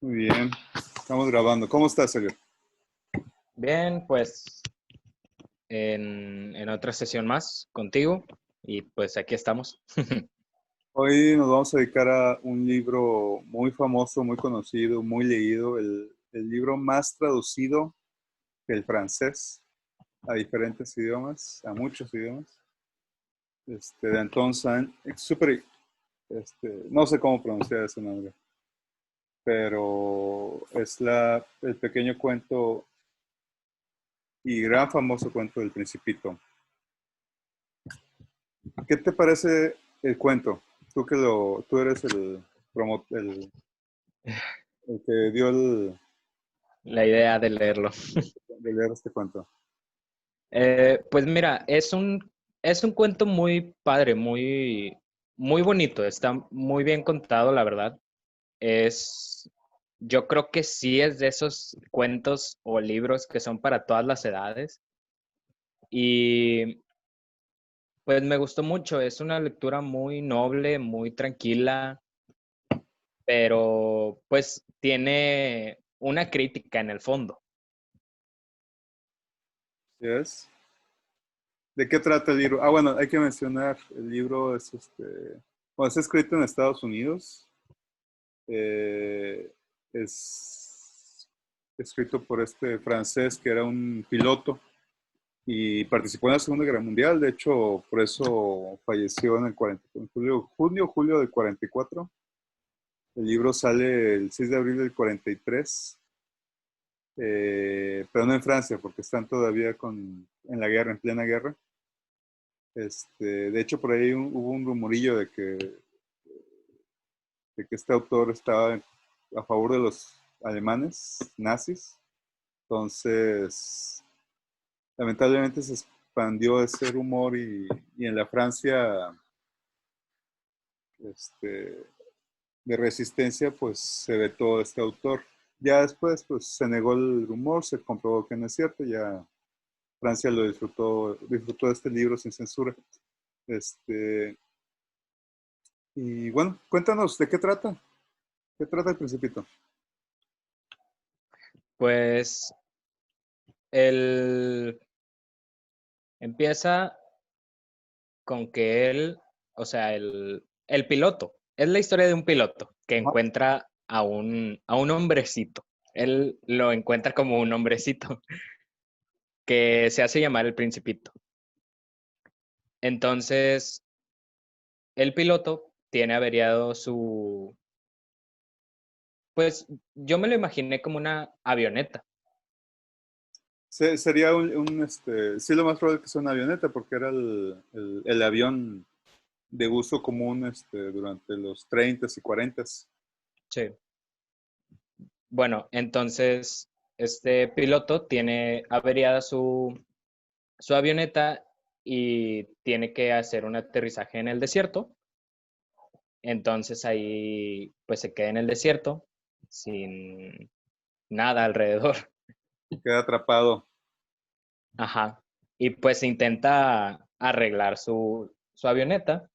Muy bien, estamos grabando. ¿Cómo estás, Sergio? Bien, pues en otra sesión más contigo y pues aquí estamos. Hoy nos vamos a dedicar a un libro muy famoso, muy conocido, muy leído, el libro más traducido que el francés a diferentes idiomas, a muchos idiomas, de Antoine Saint-Exupéry. No sé cómo pronunciar ese nombre, pero es el pequeño cuento y gran famoso cuento del Principito. ¿Qué te parece el cuento? Tú eres el que dio La idea de leerlo. de leer este cuento. Pues mira, es un cuento muy padre, muy bonito, está muy bien contado, la verdad. Es, yo creo que sí es de esos cuentos o libros que son para todas las edades y pues me gustó mucho, es una lectura muy noble, muy tranquila, pero pues tiene una crítica en el fondo. ¿Sí es? ¿De qué trata el libro? Ah, bueno, hay que mencionar, el libro bueno, es escrito en Estados Unidos, eh, es escrito por este francés que era un piloto y participó en la Segunda Guerra Mundial. De hecho, por eso falleció en julio del 44. El libro sale el 6 de abril del 43, pero no en Francia, porque están todavía en la guerra, en plena guerra. De hecho, por ahí hubo un rumorillo de que este autor estaba a favor de los alemanes nazis. Entonces, lamentablemente se expandió ese rumor y en la Francia este, de resistencia, pues se vetó este autor. Ya después, pues se negó el rumor, se comprobó que no es cierto, ya Francia lo disfrutó de este libro sin censura. Este, y bueno, cuéntanos, ¿de qué trata? ¿Qué trata el Principito? Pues él empieza con que él, o sea, el piloto, es la historia de un piloto que Ajá. encuentra a un hombrecito. Él lo encuentra como un hombrecito que se hace llamar el Principito. Entonces, el piloto tiene averiado pues yo me lo imaginé como una avioneta. Sería sí, lo más probable que sea una avioneta, porque era el avión de uso común durante los 30 y 40. Sí. Bueno, entonces este piloto tiene averiada su avioneta y tiene que hacer un aterrizaje en el desierto. Entonces ahí pues se queda en el desierto sin nada alrededor. Queda atrapado. Ajá. Y pues intenta arreglar su avioneta,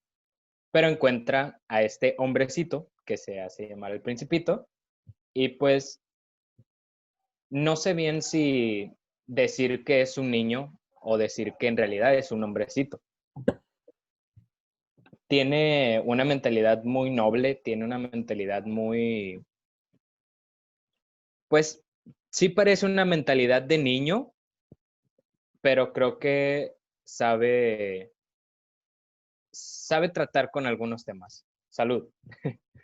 pero encuentra a este hombrecito que se hace llamar el Principito y pues no sé bien si decir que es un niño o decir que en realidad es un hombrecito. Tiene una mentalidad muy noble, tiene una mentalidad muy, pues sí parece una mentalidad de niño, pero creo que sabe tratar con algunos temas. Salud.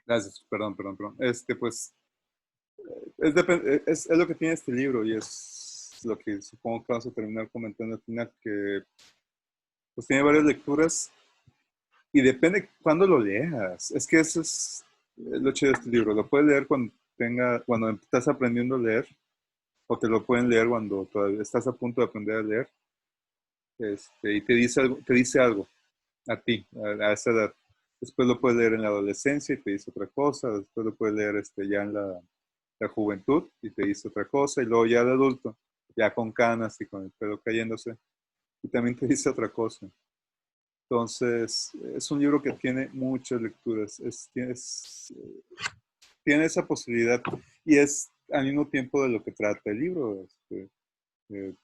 Gracias, perdón. Pues es lo que tiene este libro y es lo que supongo que vamos a terminar comentando al final, que pues tiene varias lecturas y depende cuándo lo leas. Es que eso es lo chido de este libro. Lo puedes leer cuando estás aprendiendo a leer, o te lo pueden leer cuando todavía estás a punto de aprender a leer, y te dice algo a ti, a esa edad. Después lo puedes leer en la adolescencia y te dice otra cosa. Después lo puedes leer ya en la juventud y te dice otra cosa. Y luego ya de adulto, ya con canas y con el pelo cayéndose, y también te dice otra cosa. Entonces, es un libro que tiene muchas lecturas. Tiene esa posibilidad. Y es al mismo tiempo de lo que trata el libro. Eh,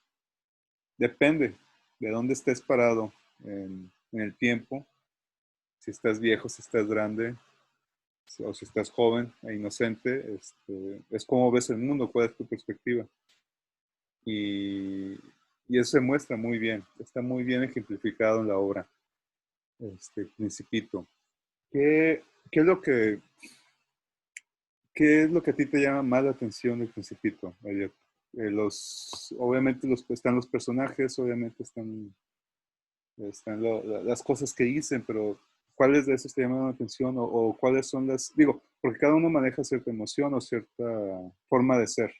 Depende de dónde estés parado en el tiempo, si estás viejo, si estás grande, o si estás joven e inocente, es como ves el mundo, cuál es tu perspectiva. Y, y eso se muestra muy bien, está muy bien ejemplificado en la obra, Principito. ¿Qué, qué es lo que, qué es lo que a ti te llama más la atención del Principito, Elliot? Obviamente están los personajes, obviamente están las cosas que dicen, pero ¿cuáles de esos te llaman la atención o cuáles son digo, porque cada uno maneja cierta emoción o cierta forma de ser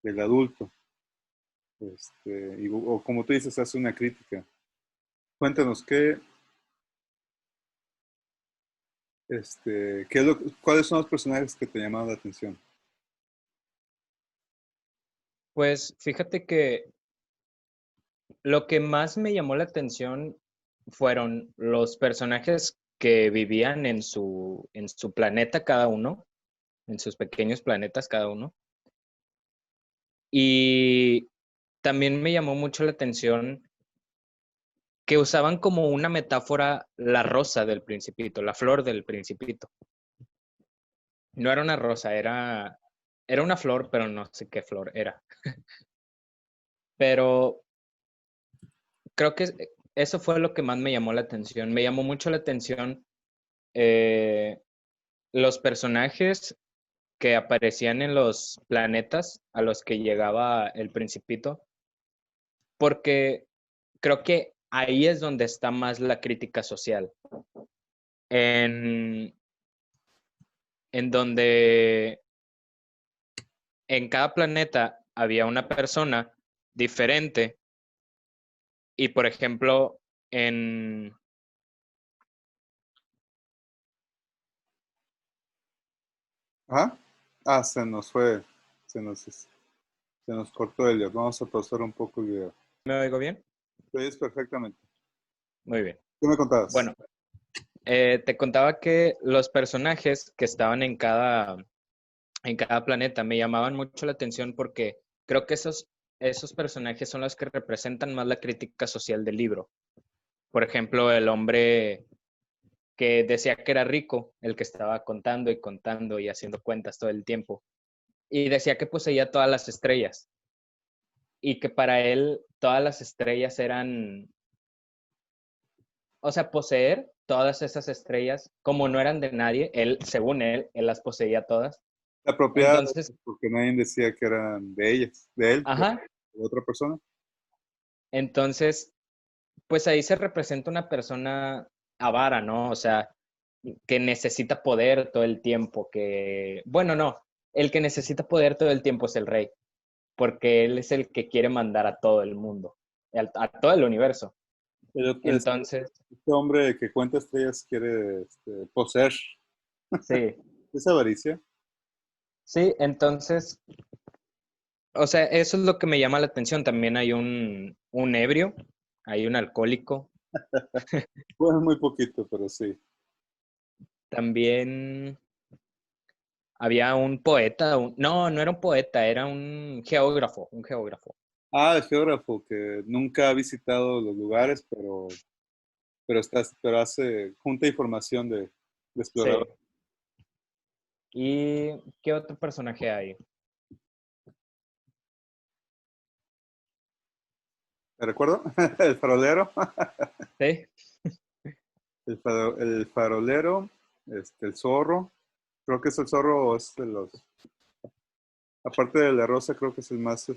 del adulto, o como tú dices, hace una crítica. Cuéntanos, ¿cuáles son los personajes que te llamaron la atención? Pues fíjate que lo que más me llamó la atención fueron los personajes que vivían en su planeta cada uno, en sus pequeños planetas cada uno. Y también me llamó mucho la atención que usaban como una metáfora la rosa del Principito, la flor del Principito. No era una rosa, era una flor, pero no sé qué flor era. Pero creo que eso fue lo que más me llamó la atención. Me llamó mucho la atención eh, los personajes que aparecían en los planetas a los que llegaba el Principito, porque creo que ahí es donde está más la crítica social. En, en donde en cada planeta había una persona diferente y, por ejemplo, en... ¿Ah? Ah, se nos cortó Elliot. Vamos a pausar un poco el video. ¿Me oigo bien? Te oyes perfectamente. Muy bien. ¿Qué me contabas? Bueno, te contaba que los personajes que estaban en cada planeta me llamaban mucho la atención porque creo que esos personajes son los que representan más la crítica social del libro. Por ejemplo, el hombre que decía que era rico, el que estaba contando y contando y haciendo cuentas todo el tiempo. Y decía que poseía todas las estrellas y que para él todas las estrellas eran, o sea, poseer todas esas estrellas, como no eran de nadie, él, según él las poseía todas. La propiedad, Entonces, porque nadie decía que eran de ellas, de él, ajá, de otra persona. entonces, pues ahí se representa una persona avara, ¿no? O sea, que necesita poder todo el tiempo, bueno, no, el que necesita poder todo el tiempo es el rey, porque él es el que quiere mandar a todo el mundo, a todo el universo. Pero Entonces, este hombre que cuenta estrellas quiere poseer. sí, ¿Es avaricia? sí, entonces, o sea, eso es lo que me llama la atención. También hay un ebrio, hay un alcohólico, Bueno, muy poquito, pero sí. también había un poeta, no, no era un poeta, era un geógrafo, un geógrafo. Ah, el geógrafo que nunca ha visitado los lugares, pero junta información de explorador. Sí. ¿Y qué otro personaje hay? ¿Te recuerdo? El farolero. Sí, El farolero, el zorro. Creo que es el zorro, o es de los. Aparte de la rosa, creo que es el más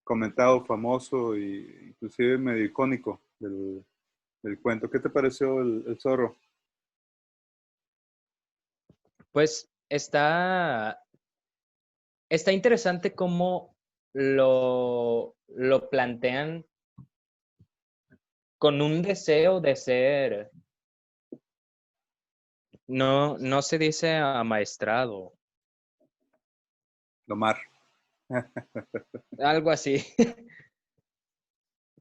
comentado, famoso e inclusive medio icónico del cuento. ¿Qué te pareció el zorro? pues está interesante cómo lo plantean con un deseo de ser, no, no se dice amaestrado, Lomar. algo así,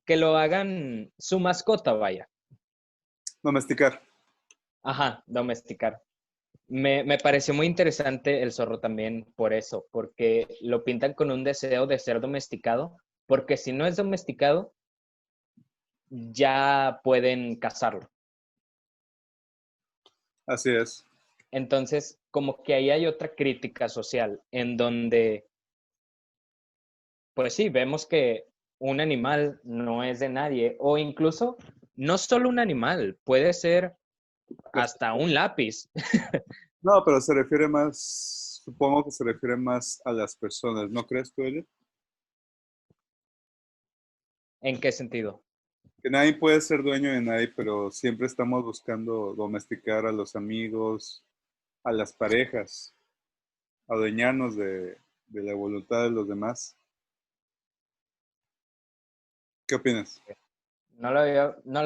que lo hagan su mascota, vaya. Domesticar. Ajá, domesticar. Me pareció muy interesante el zorro también por eso, porque lo pintan con un deseo de ser domesticado, porque si no es domesticado, ya pueden cazarlo. Así es. Entonces, como que ahí hay otra crítica social en donde, pues sí, vemos que un animal no es de nadie, o incluso no solo un animal, puede ser hasta un lápiz. No, pero se refiere más, supongo que se refiere más a las personas, ¿no crees tú, Elliot? ¿En qué sentido? Que nadie puede ser dueño de nadie, pero siempre estamos buscando domesticar a los amigos, a las parejas, adueñarnos de la voluntad de los demás. ¿Qué opinas? No lo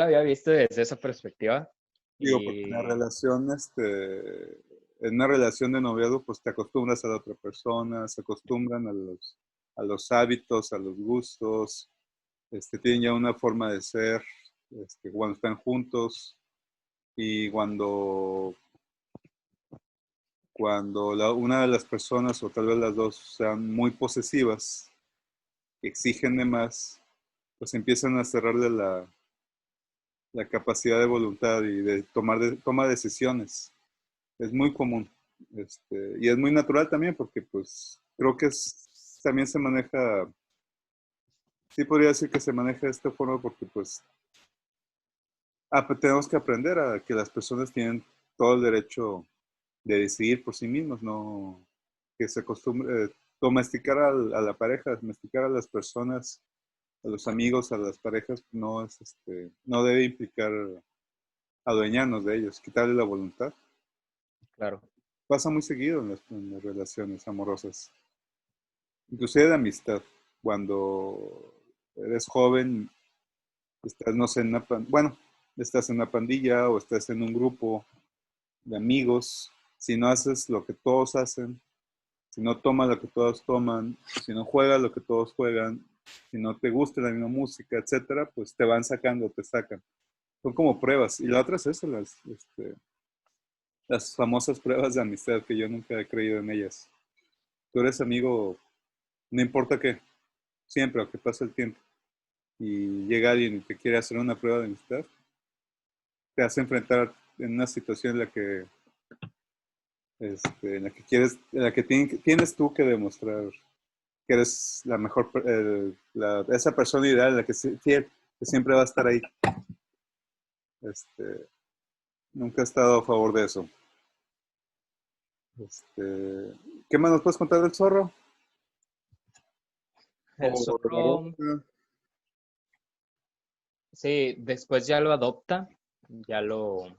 había visto desde esa perspectiva. Digo, porque Y en una relación de noviazgo, pues te acostumbras a la otra persona, se acostumbran a los hábitos, a los gustos, tienen ya una forma de ser, cuando están juntos y cuando una de las personas o tal vez las dos sean muy posesivas, exigen de más, pues empiezan a cerrarle la capacidad de voluntad y de toma decisiones. Es muy común. Y es muy natural también porque pues creo que también se maneja, sí podría decir que se maneja de esta forma porque pues tenemos que aprender a que las personas tienen todo el derecho de decidir por sí mismos, no que se acostumbre, domesticar a la pareja, domesticar a las personas, a los amigos, a las parejas, no es no debe implicar adueñarnos de ellos, quitarle la voluntad. claro, Pasa muy seguido en las relaciones amorosas, inclusive de amistad, cuando eres joven, estás, no sé, bueno, estás en una pandilla o estás en un grupo de amigos, si no haces lo que todos hacen, si no tomas lo que todos toman, si no juegas lo que todos juegan, si no te gusta la misma música, etcétera, pues te van sacando, te sacan. Son como pruebas. Y la otra es eso, las famosas pruebas de amistad, que yo nunca he creído en ellas. Tú eres amigo, no importa qué, siempre, aunque pase el tiempo, y llega alguien y te quiere hacer una prueba de amistad, te hace enfrentar en una situación en la que quieres, en la que tienes tú que demostrar que eres la mejor, esa persona ideal, la que fiel, que siempre va a estar ahí. Este, Nunca he estado a favor de eso. ¿Qué más nos puedes contar del zorro? el O de la zorro, roca. sí, después ya lo adopta, ya lo, O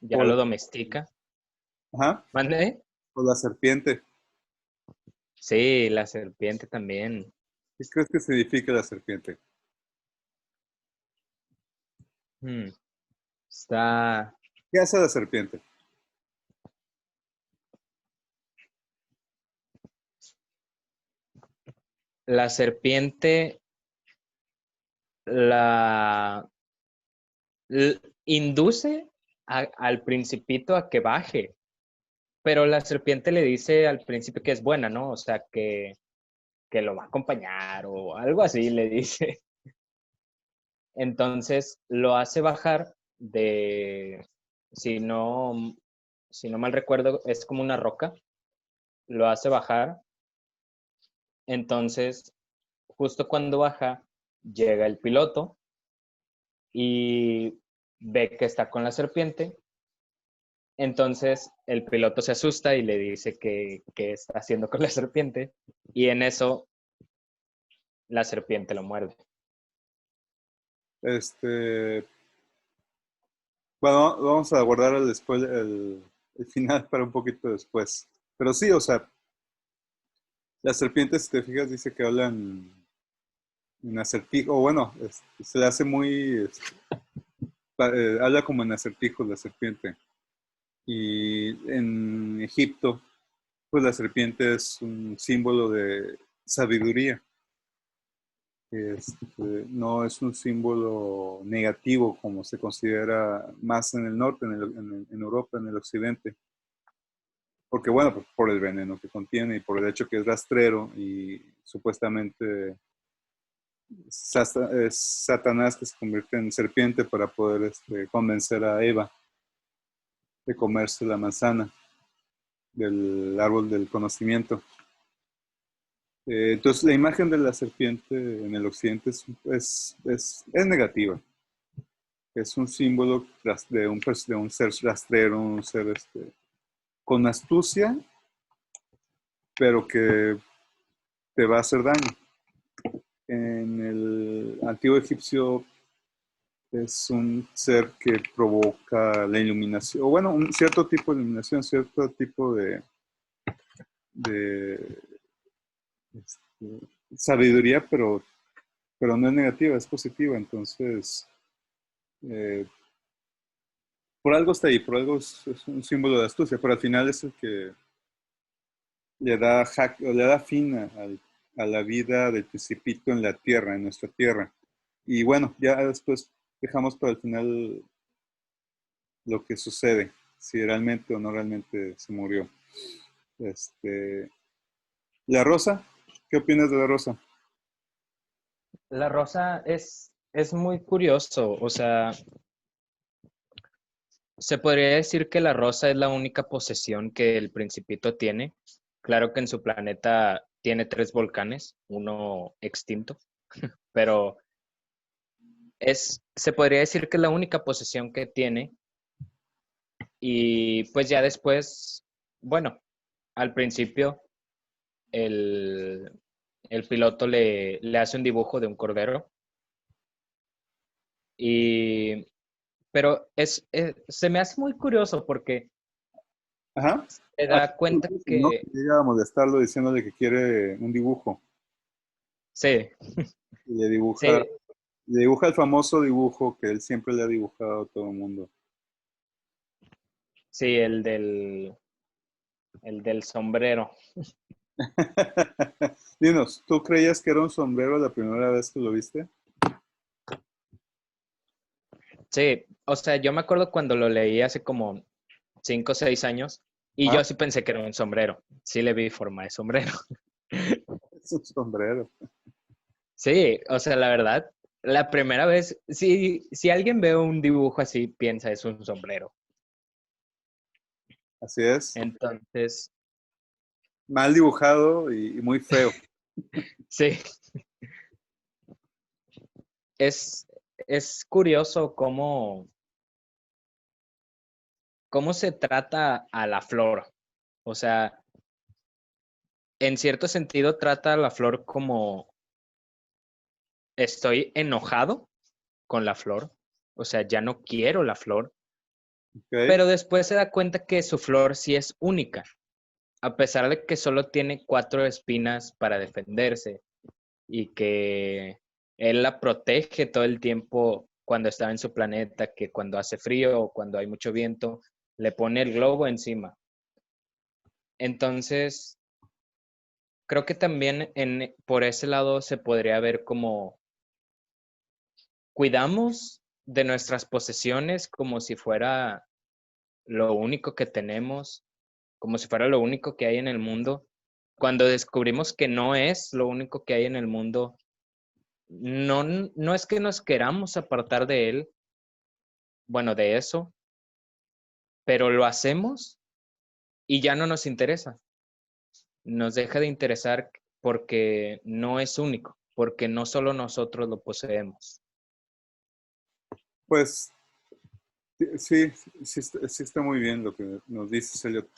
ya lo domestica. ajá, ¿Mande? o la serpiente. Sí, la serpiente también. ¿Qué crees que significa la serpiente? Hmm, Está, ¿Qué hace la serpiente? la serpiente la induce al principito a que baje, pero la serpiente le dice al principio que es buena, ¿no? O sea, que lo va a acompañar o algo así le dice. Entonces lo hace bajar de, si no, si no mal recuerdo, es como una roca, lo hace bajar. Entonces, justo cuando baja, llega el piloto y ve que está con la serpiente. Entonces el piloto se asusta y le dice que está haciendo con la serpiente y en eso la serpiente lo muerde. Este, bueno, vamos a guardar el final para un poquito después. Pero sí, o sea, las serpientes, si te fijas, dice que hablan en acertijo, o bueno, se le hace muy, habla como en acertijos la serpiente. Y en Egipto, pues la serpiente es un símbolo de sabiduría. No es un símbolo negativo como se considera más en el norte, en Europa, en el occidente. Porque bueno, pues, por el veneno que contiene y por el hecho que es rastrero y supuestamente es Satanás que se convierte en serpiente para poder convencer a Eva de comerse la manzana del árbol del conocimiento. Entonces, la imagen de la serpiente en el occidente es negativa. Es un símbolo de un ser rastrero, un ser con astucia, pero que te va a hacer daño. En el antiguo egipcio es un ser que provoca la iluminación, o bueno, un cierto tipo de iluminación, cierto tipo de sabiduría, pero no es negativa, es positiva. Entonces, eh, por algo está ahí, por algo es un símbolo de astucia, pero al final es el que le da fin a la vida del principito en la tierra, en nuestra tierra. Y bueno, ya después dejamos para el final lo que sucede, si realmente o no realmente se murió. Este, la rosa, ¿qué opinas de la rosa? La rosa es muy curioso, o sea, se podría decir que la rosa es la única posesión que el Principito tiene. Claro que en su planeta tiene 3 volcanes, uno extinto, pero se podría decir que es la única posesión que tiene. Y pues ya después, bueno, al principio el, el piloto le hace un dibujo de un cordero. Y, pero se me hace muy curioso porque Ajá. se Ah, da cuenta no que, llega a molestarlo diciéndole que quiere un dibujo. sí, Y sí, le dibuja el famoso dibujo que él siempre le ha dibujado a todo el mundo. sí, el del sombrero. Dinos, ¿tú creías que era un sombrero la primera vez que lo viste? Sí, o sea, yo me acuerdo cuando lo leí hace como 5 o 6 años y Ah, yo sí pensé que era un sombrero. Sí le vi forma de sombrero. es un sombrero. Sí, o sea, la verdad, la primera vez, si alguien ve un dibujo así, piensa es un sombrero. Así es. Entonces, Mal dibujado y muy feo. sí, es, es curioso cómo se trata a la flor. O sea, en cierto sentido trata a la flor como estoy enojado con la flor. O sea, ya no quiero la flor, ¿Ok? pero después se da cuenta que su flor sí es única, a pesar de que solo tiene 4 espinas para defenderse y que él la protege todo el tiempo cuando está en su planeta, que cuando hace frío o cuando hay mucho viento, le pone el globo encima. Entonces, creo que también por ese lado se podría ver como cuidamos de nuestras posesiones como si fuera lo único que tenemos, como si fuera lo único que hay en el mundo. Cuando descubrimos que no es lo único que hay en el mundo, no es que nos queramos apartar de él, bueno, de eso, pero lo hacemos y ya no nos interesa. Nos deja de interesar porque no es único, porque no solo nosotros lo poseemos. Pues sí, sí está muy bien lo que nos dices, Elliot.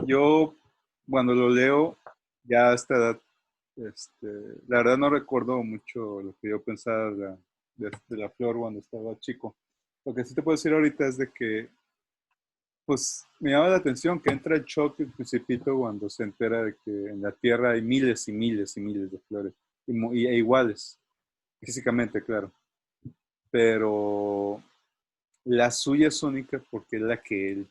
Yo, cuando lo leo, ya a esta edad, este, la verdad no recuerdo mucho lo que yo pensaba de la flor cuando estaba chico. Lo que sí te puedo decir ahorita es de que, pues, me llama la atención que entra el shock el principito cuando se entera de que en la Tierra hay miles y miles y miles de flores, e iguales, físicamente, claro. Pero la suya es única porque es la que él,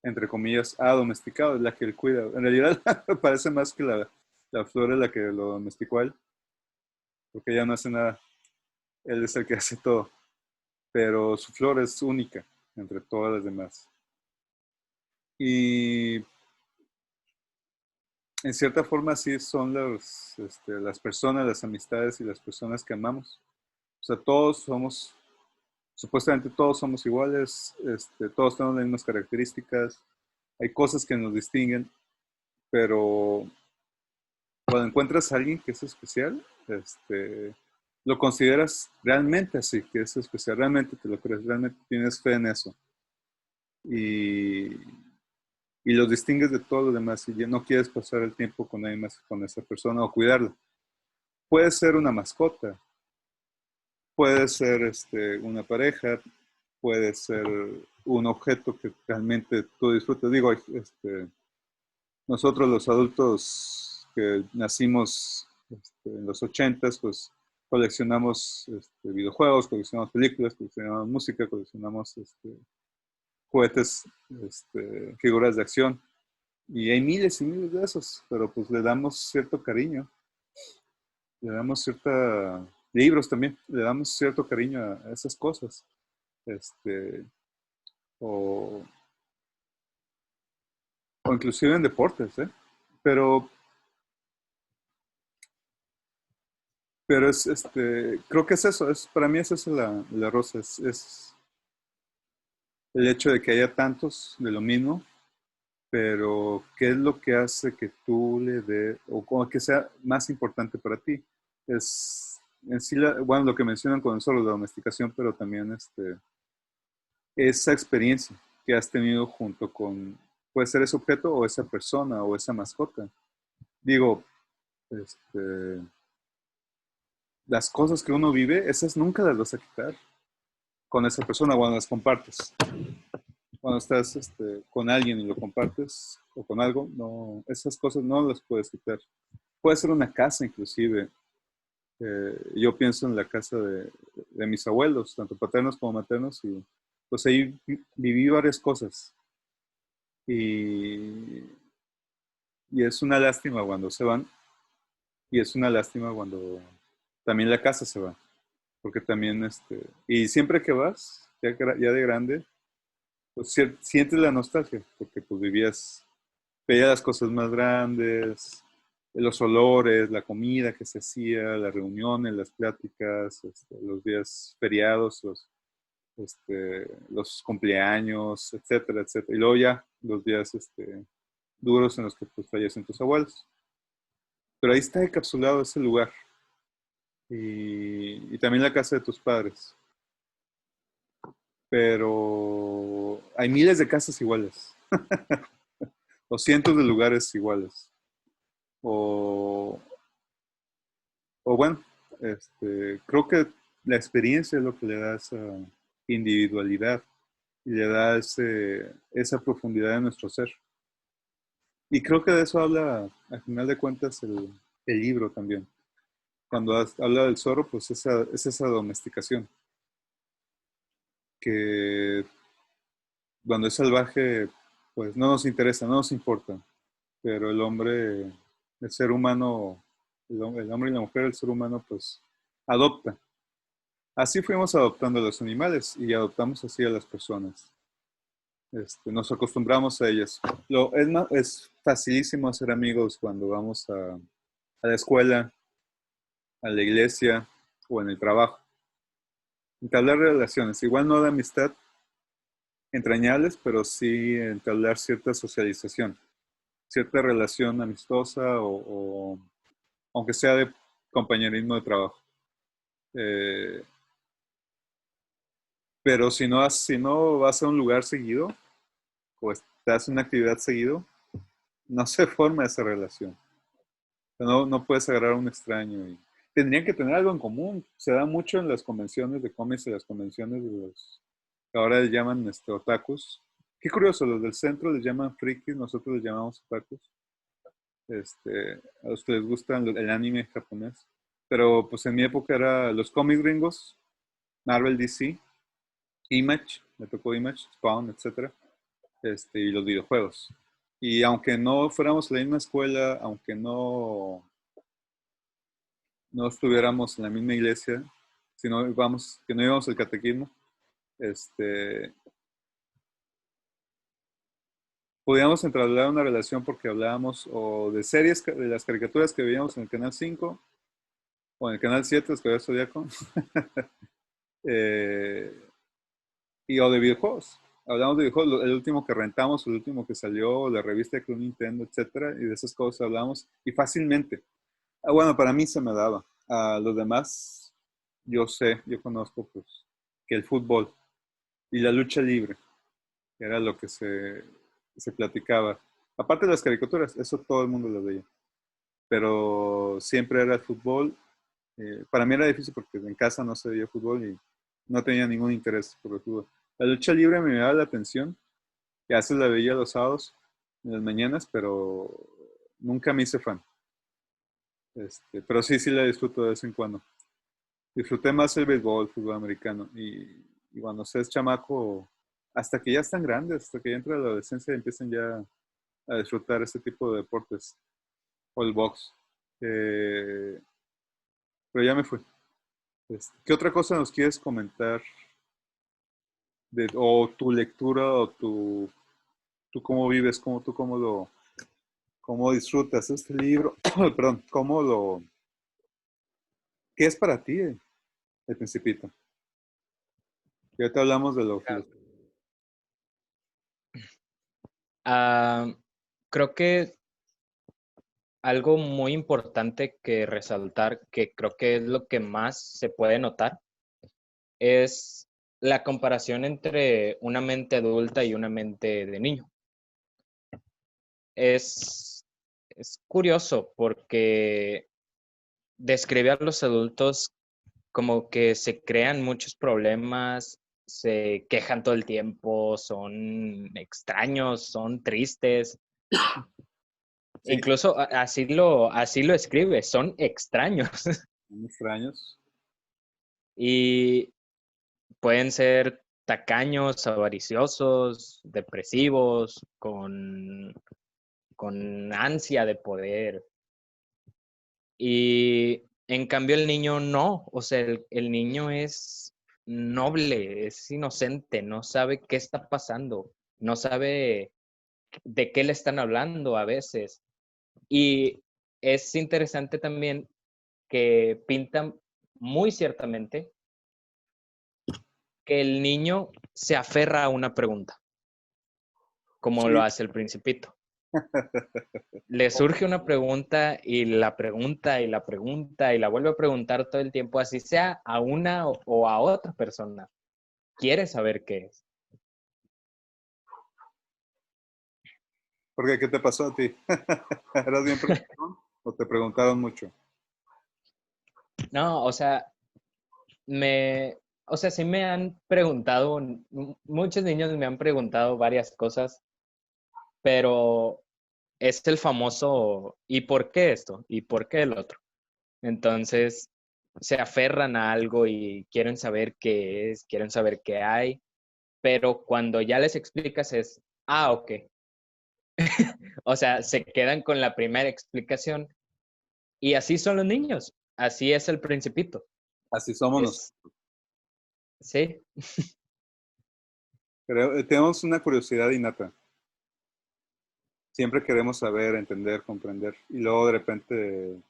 entre comillas, ha domesticado, es la que él cuida. En realidad, me parece más que la flor es la que lo domesticó a él. porque ella no hace nada, él es el que hace todo, pero su flor es única entre todas las demás. Y en cierta forma sí son las personas, las amistades y las personas que amamos. O sea, todos somos, supuestamente todos somos iguales, todos tenemos las mismas características, hay cosas que nos distinguen, pero cuando encuentras a alguien que es especial, lo consideras realmente así, que es especial, realmente te lo crees, realmente tienes fe en eso. Y, y los distingues de todo lo demás y ya no quieres pasar el tiempo con nadie más, con esa persona o cuidarla. Puede ser una mascota, puede ser una pareja, puede ser un objeto que realmente tú disfrutas. Digo, nosotros los adultos que nacimos en los 80s, pues coleccionamos videojuegos, coleccionamos películas, coleccionamos música, coleccionamos juguetes, figuras de acción. Y hay miles y miles de esos, pero pues le damos cierto cariño, le damos cierta... Libros también, le damos cierto cariño a esas cosas. Este, o, o inclusive en deportes, ¿eh? Pero, pero creo que es eso, para mí es eso la rosa, es el hecho de que haya tantos de lo mismo, pero ¿qué es lo que hace que tú le dé, o como que sea más importante para ti? Es en sí, bueno, lo que mencionan con solo la domesticación, pero también esa experiencia que has tenido junto con, puede ser ese objeto o esa persona o esa mascota. Digo, este, las cosas que uno vive, esas nunca las vas a quitar con esa persona cuando las compartes. Cuando estás con alguien y lo compartes o con algo, no, esas cosas no las puedes quitar. Puede ser una casa inclusive. Yo pienso en la casa de mis abuelos, tanto paternos como maternos, y pues ahí viví varias cosas. Y, y es una lástima cuando se van, y es una lástima cuando también la casa se va, porque también, y siempre que vas, ya de grande, pues sientes la nostalgia, porque pues veías las cosas más grandes, los olores, la comida que se hacía, las reuniones, las pláticas, los días feriados, los cumpleaños, etcétera, etcétera. Y luego ya los días duros en los que pues fallecen tus abuelos. Pero ahí está encapsulado ese lugar. Y también la casa de tus padres. Pero hay miles de casas iguales. O cientos de lugares iguales. O, o bueno, creo que la experiencia es lo que le da esa individualidad y le da esa profundidad de nuestro ser. Y creo que de eso habla, al final de cuentas, el libro también. Cuando habla del zorro, pues es esa domesticación, que cuando es salvaje, pues no nos interesa, no nos importa, pero el hombre, el ser humano, el hombre y la mujer, el ser humano, pues adopta. Así fuimos adoptando a los animales y adoptamos así a las personas. Nos acostumbramos a ellas. Es facilísimo hacer amigos cuando vamos a la escuela, a la iglesia o en el trabajo. Entablar relaciones, igual no de amistad entrañables, pero sí entablar cierta socialización, cierta relación amistosa o aunque sea de compañerismo de trabajo. Eh, pero si no vas a un lugar seguido o estás en una actividad seguido, no se forma esa relación. No puedes agarrar a un extraño. Tendrían que tener algo en común. Se da mucho en las convenciones de cómics y las convenciones de los que ahora les llaman otakus. Qué curioso, los del centro les llaman frikis, nosotros les llamamos otakus. A los que les gusta el anime japonés. Pero pues en mi época era los cómics gringos, Marvel, DC, Image, me tocó Image, Spawn, etcétera, y los videojuegos. Y aunque no fuéramos a la misma escuela, aunque no estuviéramos en la misma iglesia, si no íbamos, que no íbamos al catequismo, podíamos entablar una relación porque hablábamos o de series, de las caricaturas que veíamos en el Canal 5 o en el Canal 7, Escuela Zodiaco, eh, y o de videojuegos. Hablamos de videojuegos, el último que rentamos, el último que salió, la revista de Club Nintendo, etcétera, y de esas cosas hablamos, y fácilmente. Bueno, para mí se me daba. A los demás, yo conozco, pues, que el fútbol y la lucha libre era lo que se platicaba. Aparte de las caricaturas, eso todo el mundo lo veía. Pero siempre era el fútbol. Para mí era difícil porque en casa no se veía fútbol y no tenía ningún interés por el fútbol. La lucha libre me llamaba la atención y a veces la veía los sábados, en las mañanas, pero nunca me hice fan. Pero sí la disfruto de vez en cuando. Disfruté más el béisbol, el fútbol americano. Y cuando se es chamaco, hasta que ya están grandes, hasta que ya entra la adolescencia y empiezan ya a disfrutar este tipo de deportes. O el box. Eh, pero ya me fui. ¿Qué otra cosa nos quieres comentar? O tu lectura, o tú cómo vives, cómo disfrutas este libro. Perdón, ¿qué es para ti el Principito? Ya te hablamos de lo filosófico. Ah, creo que algo muy importante que resaltar, que creo que es lo que más se puede notar, es la comparación entre una mente adulta y una mente de niño. Es, es curioso porque describe a los adultos como que se crean muchos problemas, se quejan todo el tiempo, son extraños, son tristes. Sí, Incluso así lo escribe, son extraños. son extraños. Y pueden ser tacaños, avariciosos, depresivos, con ansia de poder. Y en cambio el niño no, o sea, el niño es noble, es inocente, no sabe qué está pasando, no sabe de qué le están hablando a veces. Y es interesante también que pintan muy ciertamente que el niño se aferra a una pregunta, como lo Sí, hace el Principito. Le surge una pregunta y la pregunta y la pregunta y la vuelve a preguntar todo el tiempo, así sea a una o a otra persona. Quiere saber qué es. ¿por qué? ¿Qué te pasó a ti? ¿Eras bien preguntón o te preguntaron mucho? No, o sea, sí me han preguntado, muchos niños me han preguntado varias cosas, pero es el famoso, ¿y por qué esto? ¿Y por qué el otro? Entonces, se aferran a algo y quieren saber qué es, quieren saber qué hay, pero cuando ya les explicas es, ok. O sea, se quedan con la primera explicación y así son los niños, así es el Principito. Así somos nosotros. Es, sí, Tenemos una curiosidad innata. Siempre queremos saber, entender, comprender. Y luego de repente,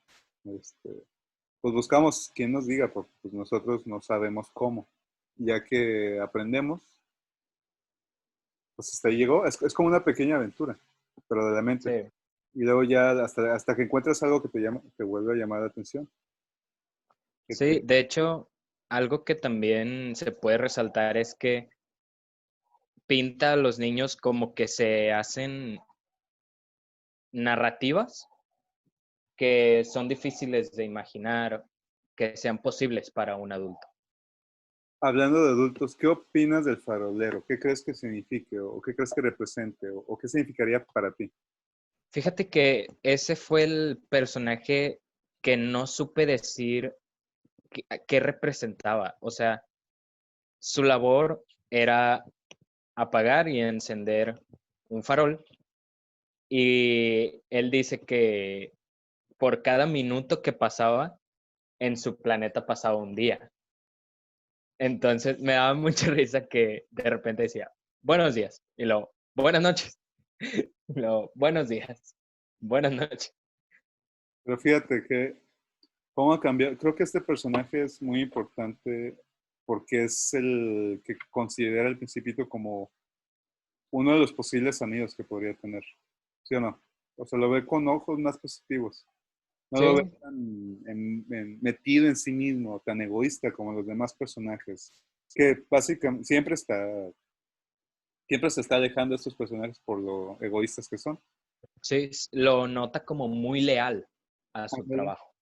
pues buscamos quien nos diga, porque pues nosotros no sabemos cómo. Ya que aprendemos, pues hasta ahí llegó. Es como una pequeña aventura, pero de la mente. sí, Y luego ya hasta que encuentras algo que te vuelve a llamar la atención. sí. De hecho, algo que también se puede resaltar es que pinta a los niños como que se hacen narrativas que son difíciles de imaginar que sean posibles para un adulto. Hablando de adultos, ¿qué opinas del farolero? ¿Qué crees que signifique o qué crees que represente o qué significaría para ti? Fíjate que ese fue el personaje que no supe decir qué representaba. O sea, su labor era apagar y encender un farol. Y él dice que por cada minuto que pasaba, en su planeta pasaba un día. Entonces me daba mucha risa que de repente decía, buenos días, y luego, buenas noches, y luego, buenos días, buenas noches. Pero fíjate que, ¿cómo ha cambiado? Creo que este personaje es muy importante porque es el que considera al Principito como uno de los posibles amigos que podría tener, ¿sí o no? O sea, lo ve con ojos más positivos. No lo ve Sí, tan metido en sí mismo, tan egoísta como los demás personajes. Que básicamente siempre se está alejando de estos personajes por lo egoístas que son. sí, lo nota como muy leal a su Ándale. trabajo.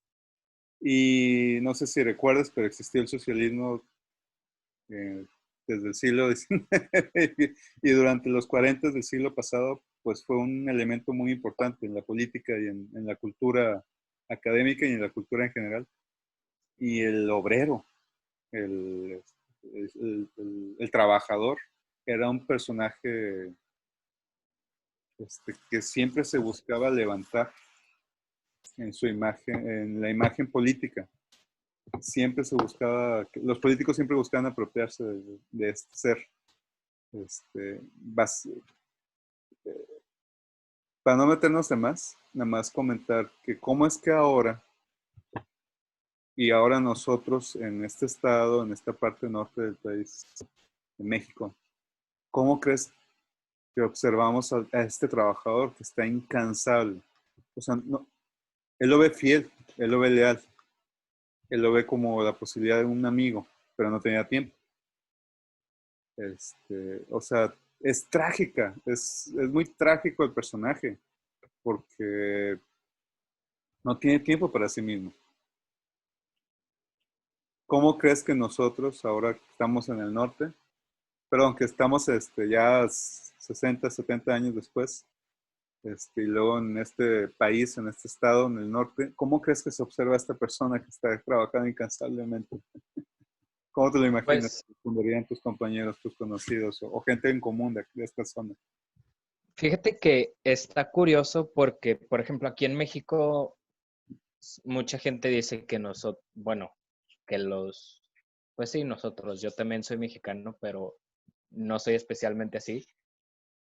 Y no sé si recuerdas, pero existió el socialismo desde el siglo XIX y durante los 40 del siglo pasado, pues fue un elemento muy importante en la política y en la cultura académica y en la cultura en general. Y el obrero, el, el trabajador, era un personaje que siempre se buscaba levantar en su imagen, en la imagen política. Siempre se buscaba, los políticos siempre buscaban apropiarse de este ser. Este, para no meternos de más, nada más comentar que cómo es que ahora, y ahora nosotros en este estado, en esta parte norte del país, de México, ¿cómo crees que observamos a este trabajador que está incansable? O sea, no, él lo ve fiel, él lo ve leal, él lo ve como la posibilidad de un amigo, pero no tenía tiempo. O sea, es trágica, es muy trágico el personaje, porque no tiene tiempo para sí mismo. ¿Cómo crees que nosotros, ahora que estamos en el norte, perdón, que estamos ya 60, 70 años después, y luego en este país, en este estado, en el norte, ¿cómo crees que se observa a esta persona que está trabajando incansablemente? ¿Cómo te lo imaginas? Pues ¿Responderían tus compañeros, tus conocidos o gente en común de esta zona? fíjate que está curioso porque, por ejemplo, aquí en México, mucha gente dice que nosotros, bueno, que los, pues sí, nosotros, yo también soy mexicano, pero no soy especialmente así,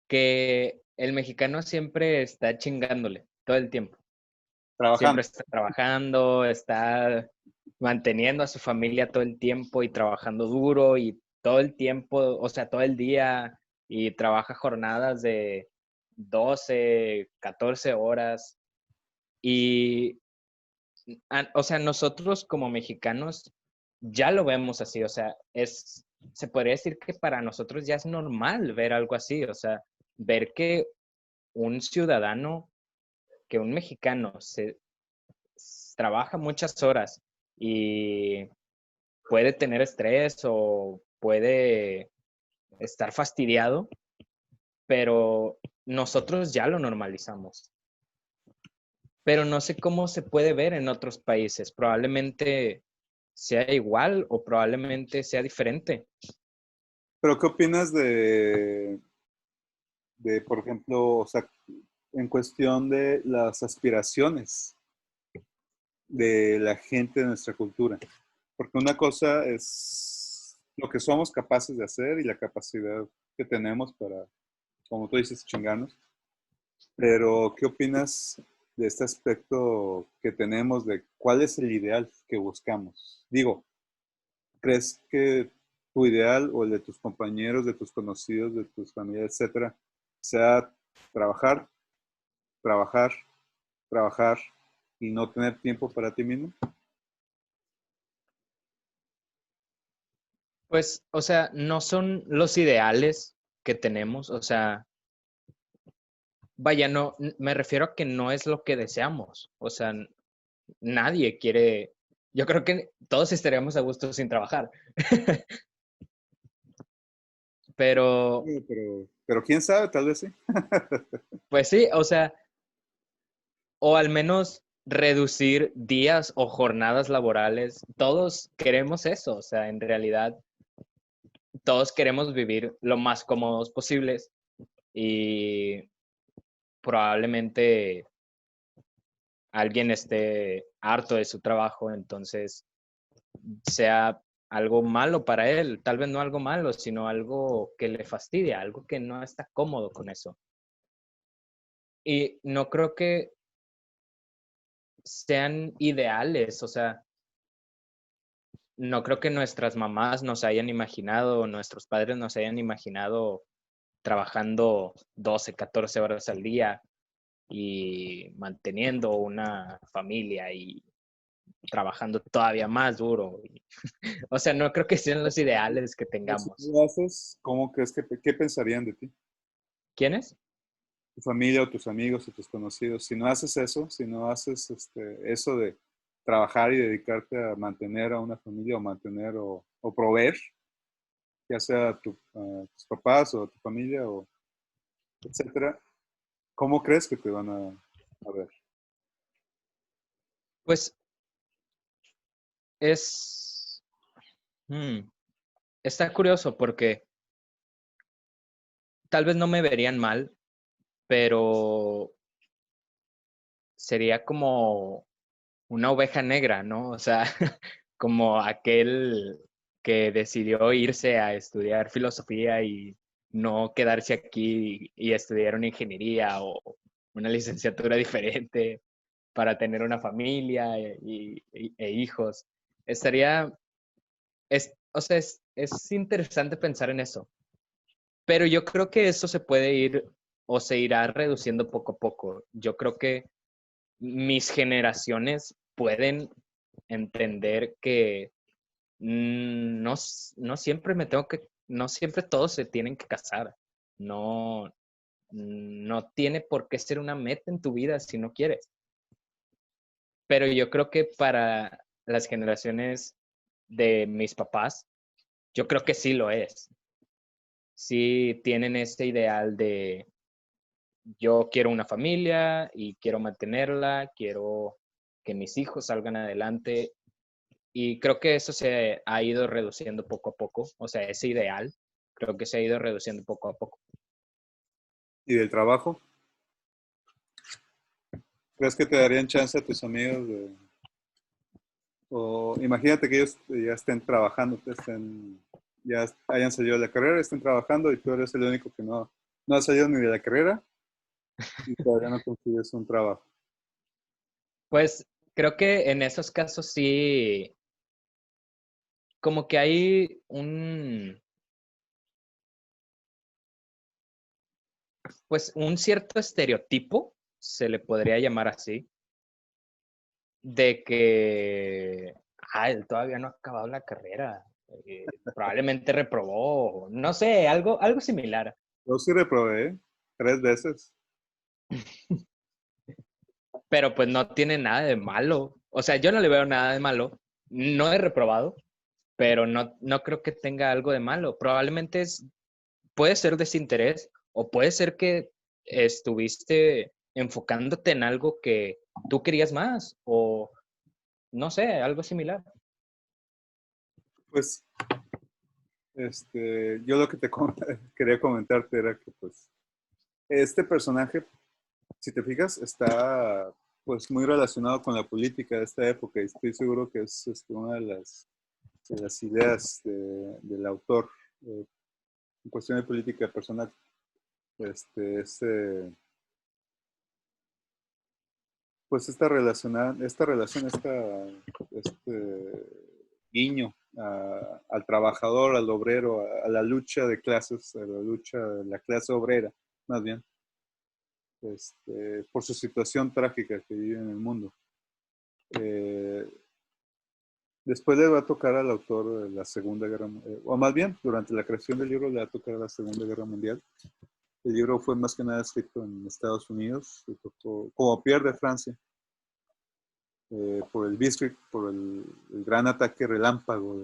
que el mexicano siempre está chingándole todo el tiempo. Trabajando. Siempre está trabajando, está manteniendo a su familia todo el tiempo y trabajando duro y todo el tiempo, o sea, todo el día y trabaja jornadas de 12, 14 horas. Y, o sea, nosotros como mexicanos ya lo vemos así, o sea, se podría decir que para nosotros ya es normal ver algo así, o sea, ver que un ciudadano, que un mexicano trabaja muchas horas y puede tener estrés o puede estar fastidiado, pero nosotros ya lo normalizamos. Pero no sé cómo se puede ver en otros países. Probablemente sea igual o probablemente sea diferente. Pero ¿qué opinas por ejemplo, o sea, en cuestión de las aspiraciones de la gente de nuestra cultura? Porque una cosa es lo que somos capaces de hacer y la capacidad que tenemos para, como tú dices, chingarnos. Pero, ¿qué opinas de este aspecto que tenemos de cuál es el ideal que buscamos? Digo, ¿crees que tu ideal o el de tus compañeros, de tus conocidos, de tus familias, etcétera, sea trabajar, trabajar, trabajar y no tener tiempo para ti mismo? Pues, o sea, no son los ideales que tenemos, o sea, vaya, no, me refiero a que no es lo que deseamos, o sea, nadie quiere, yo creo que todos estaríamos a gusto sin trabajar, pero Pero quién sabe, tal vez sí. pues sí, o sea, o al menos reducir días o jornadas laborales. Todos queremos eso, o sea, en realidad todos queremos vivir lo más cómodos posibles y probablemente alguien esté harto de su trabajo, entonces sea algo malo para él. Tal vez no algo malo, sino algo que le fastidia, algo que no está cómodo con eso. Y no creo que sean ideales, o sea, no creo que nuestras mamás nos hayan imaginado, nuestros padres nos hayan imaginado trabajando 12, 14 horas al día y manteniendo una familia y trabajando todavía más duro. O sea, no creo que sean los ideales que Si tengamos. lo haces, ¿cómo crees qué pensarían de ti? ¿Quiénes? Tu familia o tus amigos o tus conocidos. Si no haces eso, si no haces eso de trabajar y dedicarte a mantener a una familia o mantener o proveer, ya sea a tus papás o a tu familia o etcétera, ¿cómo crees que te van a ver? Pues es... hmm, está curioso porque tal vez no me verían mal, pero sería como una oveja negra, ¿no? O sea, como aquel que decidió irse a estudiar filosofía y no quedarse aquí y estudiar una ingeniería o una licenciatura diferente para tener una familia e hijos. Estaría, o sea, es interesante pensar en eso, pero yo creo que eso se puede ir o se irá reduciendo poco a poco. Yo creo que mis generaciones pueden entender que no, no siempre no siempre todos se tienen que casar. No, no tiene por qué ser una meta en tu vida si no quieres. Pero yo creo que para las generaciones de mis papás, yo creo que sí lo es. Sí tienen este ideal de yo quiero una familia y quiero mantenerla, quiero que mis hijos salgan adelante. Y creo que eso se ha ido reduciendo poco a poco, o sea, ese ideal, creo que se ha ido reduciendo poco a poco. ¿Y del trabajo? ¿Crees que te darían chance a tus amigos o imagínate que ellos ya estén trabajando, ya hayan salido de la carrera, estén trabajando y tú eres el único que no ha salido ni de la carrera y todavía no consigues un trabajo? Pues creo que en esos casos sí, como que hay pues un cierto estereotipo, se le podría llamar así, de que, él todavía no ha acabado la carrera, probablemente reprobó, no sé, algo similar. Yo sí reprobé 3 veces. Pero pues no tiene nada de malo. O sea, yo no le veo nada de malo. No he reprobado, pero no creo que tenga algo de malo. Probablemente puede ser desinterés o puede ser que estuviste enfocándote en algo que tú querías más o no sé, algo similar. Pues yo lo que quería comentarte era que pues este personaje, si te fijas, está pues muy relacionado con la política de esta época y estoy seguro que es una de las ideas del autor en cuestión de política personal. Pues este guiño al trabajador, al obrero, a la lucha de clases, a la lucha de la clase obrera, más bien, por su situación trágica que vive en el mundo. Eh, Después le va a tocar al autor la Segunda Guerra Mundial, o más bien, durante la creación del libro le va a tocar la Segunda Guerra Mundial. El libro fue más que nada escrito en Estados Unidos, como Pierre de Francia, por el Blitzkrieg, por el gran ataque relámpago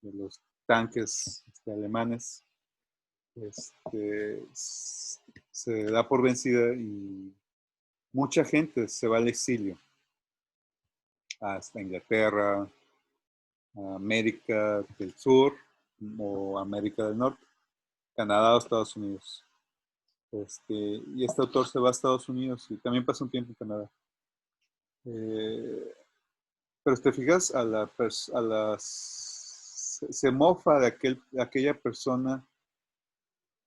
de los tanques alemanes. Se da por vencida y mucha gente se va al exilio, hasta Inglaterra, a América del Sur o América del Norte, Canadá o Estados Unidos. Y este autor se va a Estados Unidos y también pasa un tiempo en Canadá. Eh, Pero si te fijas, se mofa de aquella persona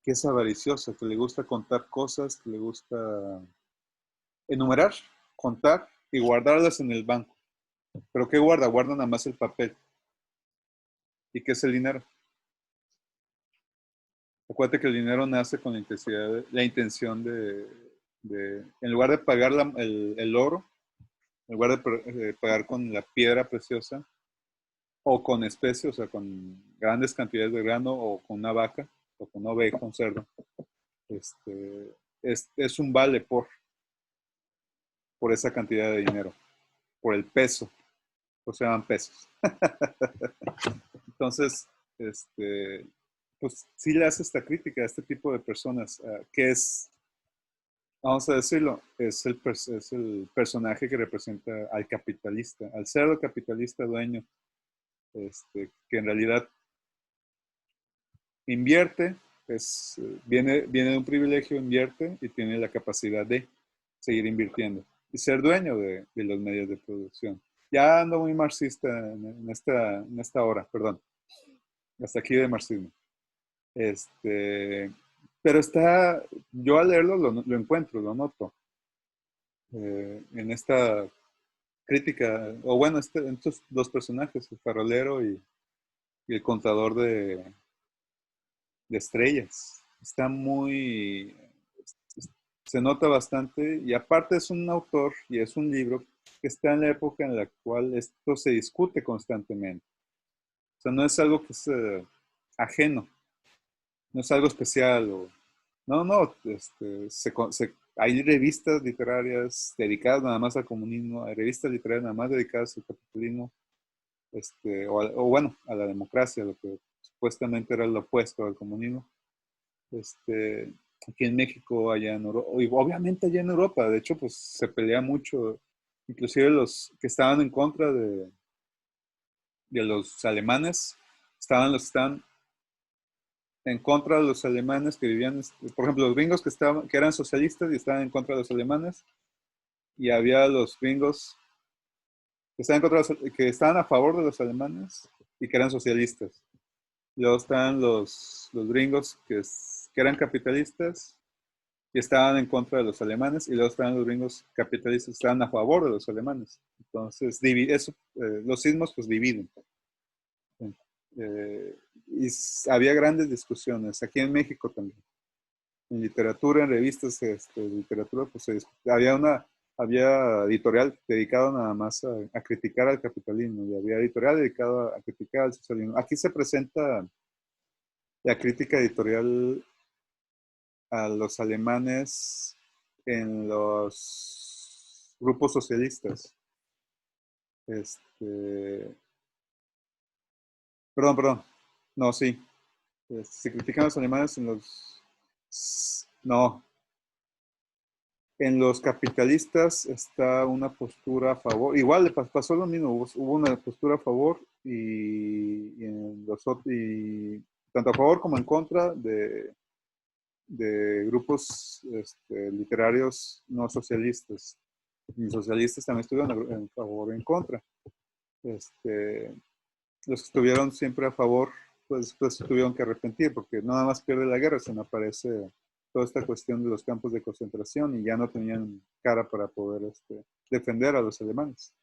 que es avariciosa, que le gusta contar cosas, que le gusta enumerar, contar y guardarlas en el banco. ¿Pero qué guarda? Guarda nada más el papel. ¿Y qué es el dinero? Acuérdate que el dinero nace con la intención en lugar de pagar el oro, en lugar de pagar con la piedra preciosa o con especies, o sea, con grandes cantidades de grano o con una vaca o con una oveja, un cerdo, es un vale por esa cantidad de dinero, por el peso, o se llaman pesos. Entonces, pues sí le hace esta crítica a este tipo de personas, que es, vamos a decirlo, es el personaje que representa al capitalista, al cerdo capitalista dueño, que en realidad invierte, viene de un privilegio, invierte y tiene la capacidad de seguir invirtiendo y ser dueño de los medios de producción. Ya ando muy marxista en esta hora, perdón, hasta aquí de marxismo. Pero yo al leerlo lo encuentro, lo noto, en esta crítica, o bueno, en estos dos personajes, el farolero y el contador de estrellas. Está se nota bastante y aparte es un autor y es un libro que está en la época en la cual esto se discute constantemente. O sea, no es algo que es ajeno, no es algo especial. No, hay revistas literarias dedicadas nada más al comunismo, hay revistas literarias nada más dedicadas al capitalismo, o bueno, a la democracia, lo que supuestamente era lo opuesto al comunismo. Aquí en México, allá en Europa, y obviamente allá en Europa, de hecho, pues se pelea mucho, inclusive los que estaban en contra de los alemanes, están en contra de los alemanes que vivían, por ejemplo, los gringos que eran socialistas y estaban en contra de los alemanes, y había los gringos que estaban a favor de los alemanes y que eran socialistas. Luego están los gringos que eran capitalistas y estaban en contra de los alemanes, y luego estaban los gringos capitalistas que estaban a favor de los alemanes. Entonces, los sismos pues dividen. Y había grandes discusiones, aquí en México también. En literatura, en revistas de literatura, pues había editorial dedicado nada más a criticar al capitalismo, y había editorial dedicado a criticar al socialismo. Aquí se presenta la crítica editorial a los alemanes en los grupos socialistas. Perdón. No, sí. Se critican a los alemanes en los... No. En los capitalistas está una postura a favor. Igual le pasó lo mismo. Hubo una postura a favor y en los y tanto a favor como en contra de grupos literarios no socialistas. Y socialistas también estuvieron en favor o en contra. Los que estuvieron siempre a favor, pues tuvieron que arrepentir, porque no nada más pierde la guerra, sino aparece toda esta cuestión de los campos de concentración y ya no tenían cara para poder defender a los alemanes.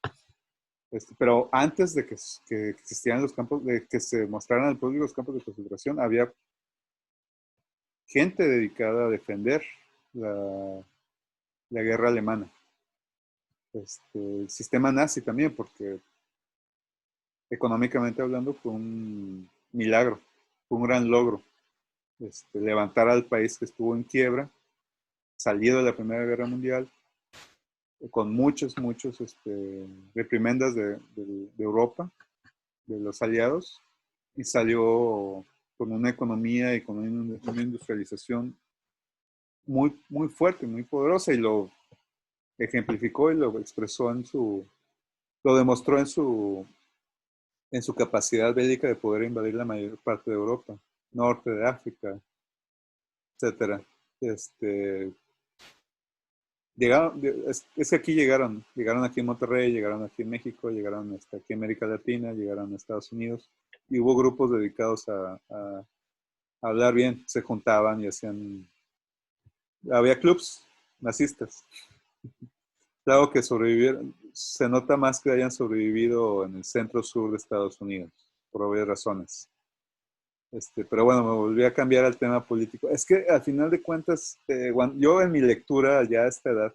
Pero antes de que existieran los campos, de que se mostraran al público los campos de concentración, había gente dedicada a defender la guerra alemana. El sistema nazi también, porque económicamente hablando fue un milagro, fue un gran logro. Levantar al país que estuvo en quiebra, salido de la Primera Guerra Mundial, con muchos reprimendas de Europa, de los aliados, y salió con una economía y con una industrialización muy, muy fuerte, muy poderosa, y lo ejemplificó y lo expresó lo demostró en su capacidad bélica de poder invadir la mayor parte de Europa, norte de África, etcétera. Llegaron, es que aquí llegaron aquí en Monterrey, llegaron aquí en México, llegaron hasta aquí en América Latina, llegaron a Estados Unidos y hubo grupos dedicados a hablar bien, se juntaban y hacían, había clubs nazistas. Claro que sobrevivieron, se nota más que hayan sobrevivido en el centro sur de Estados Unidos, por obvias razones. Pero bueno, me volví a cambiar al tema político. Es que al final de cuentas, yo en mi lectura ya a esta edad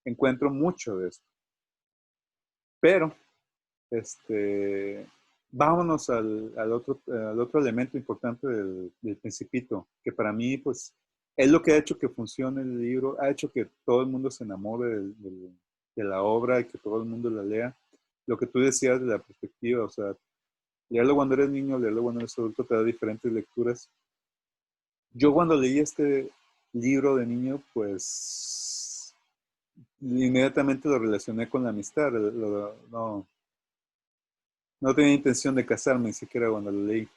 encuentro mucho de esto. Pero, vámonos al otro elemento importante del Principito, que para mí, pues, es lo que ha hecho que funcione el libro, ha hecho que todo el mundo se enamore de la obra y que todo el mundo la lea. Lo que tú decías de la perspectiva, o sea, leerlo cuando eres niño, leerlo cuando eres adulto, te da diferentes lecturas. Yo cuando leí este libro de niño, pues inmediatamente lo relacioné con la amistad. No tenía intención de casarme ni siquiera cuando lo leí.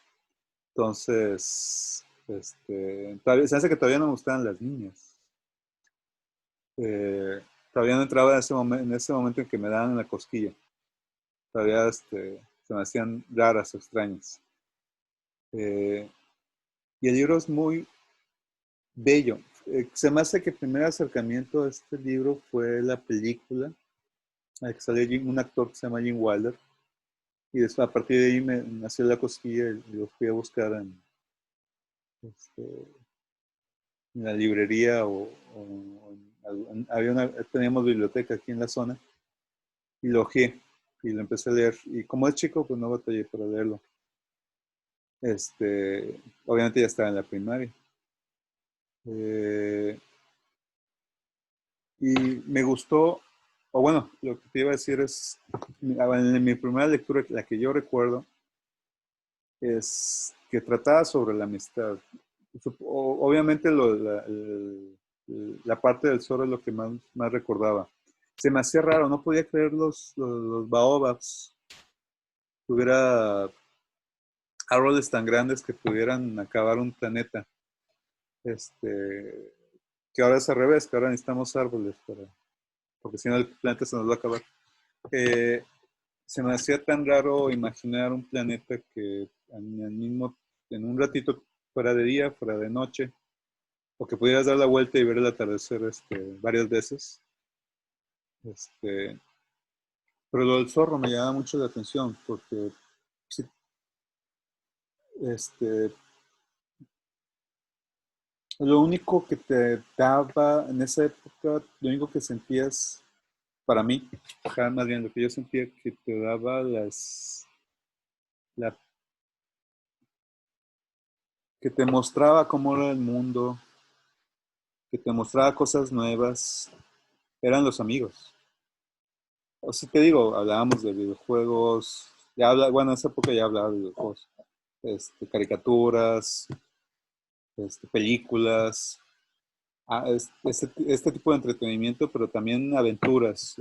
Entonces, se hace que todavía no me gustaban las niñas. Todavía no entraba en ese momento en que me daban la cosquilla. Todavía se me hacían raras o extrañas. Eh, y el libro es muy bello. Se me hace que el primer acercamiento a este libro fue la película, en la que sale un actor que se llama Gene Wilder. Y después, a partir de ahí me nació la cosquilla y lo fui a buscar este, en la librería teníamos biblioteca aquí en la zona y lo ojé y lo empecé a leer. Y como es chico, pues no batallé para leerlo. Obviamente ya estaba en la primaria. Y me gustó, o bueno, lo que te iba a decir es, en mi primera lectura, la que yo recuerdo, es que trataba sobre la amistad. Obviamente la parte del zorro es lo que más recordaba. Se me hacía raro, no podía creer los baobabs, que hubiera árboles tan grandes que pudieran acabar un planeta. Que ahora es al revés, que ahora necesitamos árboles porque si no el planeta se nos va a acabar. Se me hacía tan raro imaginar un planeta que en un ratito fuera de día, fuera de noche, o que pudieras dar la vuelta y ver el atardecer varias veces. Pero lo del zorro me llama mucho la atención porque sí, lo único que te daba en esa época, lo único que sentías para mí, más bien lo que yo sentía que te daba la, que te mostraba cómo era el mundo, que te mostraba cosas nuevas, eran los amigos. O sea, te digo, hablábamos de videojuegos, bueno, en esa época ya hablaba de videojuegos, caricaturas, películas, este tipo de entretenimiento, pero también aventuras,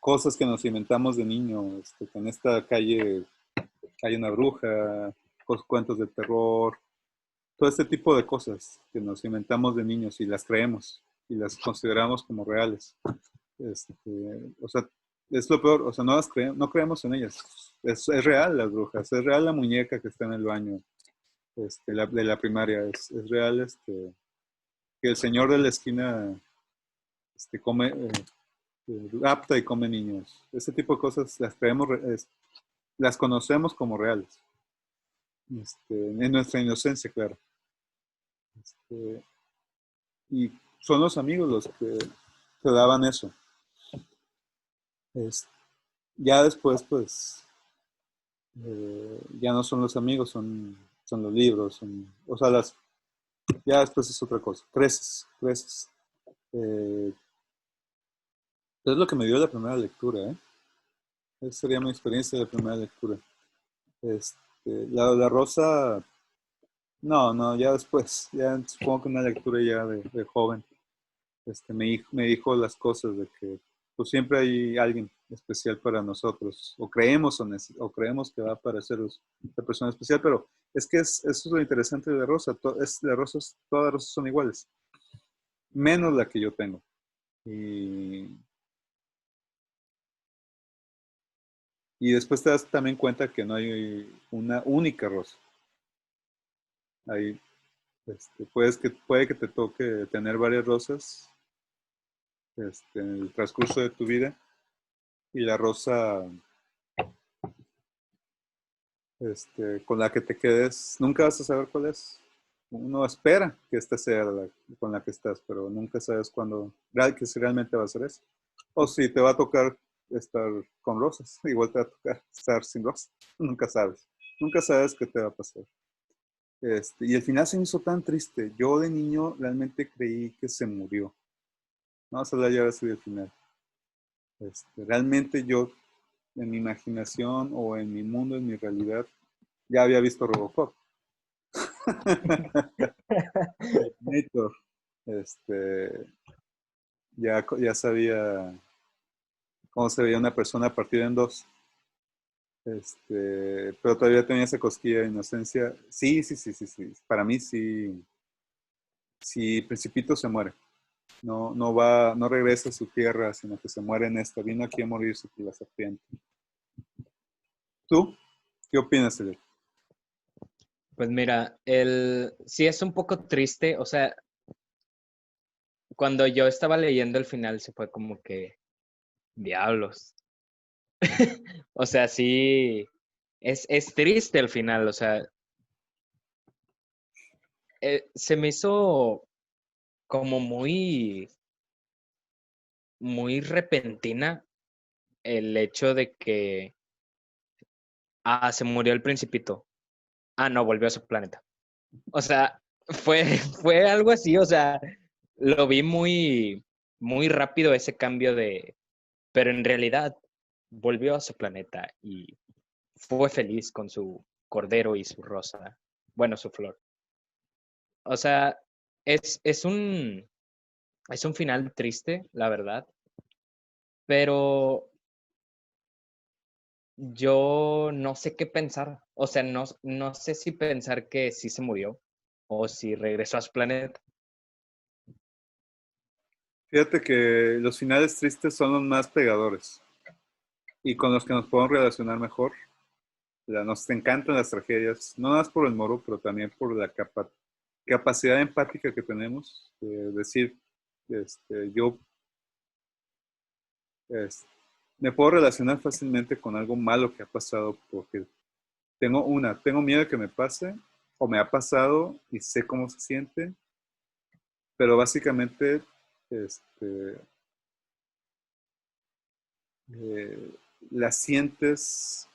cosas que nos inventamos de niño, que en esta calle hay una bruja, cuentos de terror, todo este tipo de cosas que nos inventamos de niños y las creemos y las consideramos como reales. O sea, es lo peor, o sea, no creemos en ellas. Es real las brujas, es real la muñeca que está en el baño de la primaria, es real que el señor de la esquina come, rapta y come niños. Ese tipo de cosas las creemos, las conocemos como reales. En nuestra inocencia, claro. Y son los amigos los que te daban eso. Ya después, pues, ya no son los amigos, son los libros, o sea, ya después es otra cosa. Creces. Es lo que me dio la primera lectura, ¿eh? Esa sería mi experiencia de primera lectura. La Rosa, no, ya después, ya supongo que una lectura ya de joven, me dijo las cosas de que pues siempre hay alguien especial para nosotros, o creemos que va a aparecer esa persona especial, pero es que eso es lo interesante de la Rosa, todas las rosas son iguales. menos la que yo tengo. Y, y después te das también cuenta que no hay una única rosa. Hay, puede que te toque tener varias rosas en el transcurso de tu vida y la rosa con la que te quedes, nunca vas a saber cuál es. Uno espera que esta sea con la que estás, pero nunca sabes cuándo, que si realmente va a ser eso. O si te va a tocar estar con rosas, igual te va a tocar estar sin rosas. Nunca sabes. Nunca sabes qué te va a pasar. Y el final se me hizo tan triste. Yo de niño realmente creí que se murió. Vamos a hablar ya así del final. Realmente yo, en mi imaginación o en mi mundo, en mi realidad, ya había visto Robocop. Terminator. Ya sabía cómo se veía una persona partida en dos. Pero todavía tenía esa cosquilla de inocencia. Sí, sí, sí, sí, sí. Para mí sí, sí, Principito se muere. No regresa a su tierra, sino que se muere en esta. Vino aquí a morirse por la serpiente. ¿Tú? ¿Qué opinas, Elliot? Pues mira, sí es un poco triste, o sea, cuando yo estaba leyendo el final se fue como que, diablos. O sea, sí, es triste el final, o sea, se me hizo como muy repentina el hecho de que, se murió el principito. Ah, no, volvió a su planeta. O sea, fue, fue algo así, o sea, lo vi muy rápido ese cambio pero en realidad volvió a su planeta y fue feliz con su cordero y su rosa, bueno, su flor. O sea, es, es un, es un final triste, la verdad, pero yo no sé qué pensar. O sea, no sé si pensar que sí se murió o si regresó a su planeta. Fíjate que los finales tristes son los más pegadores y con los que nos podemos relacionar mejor. Nos encantan las tragedias, no nada más por el moro, pero también por la capacidad empática que tenemos de decir, yo es- me puedo relacionar fácilmente con algo malo que ha pasado porque tengo miedo de que me pase o me ha pasado y sé cómo se siente, pero básicamente este, eh, la sientes,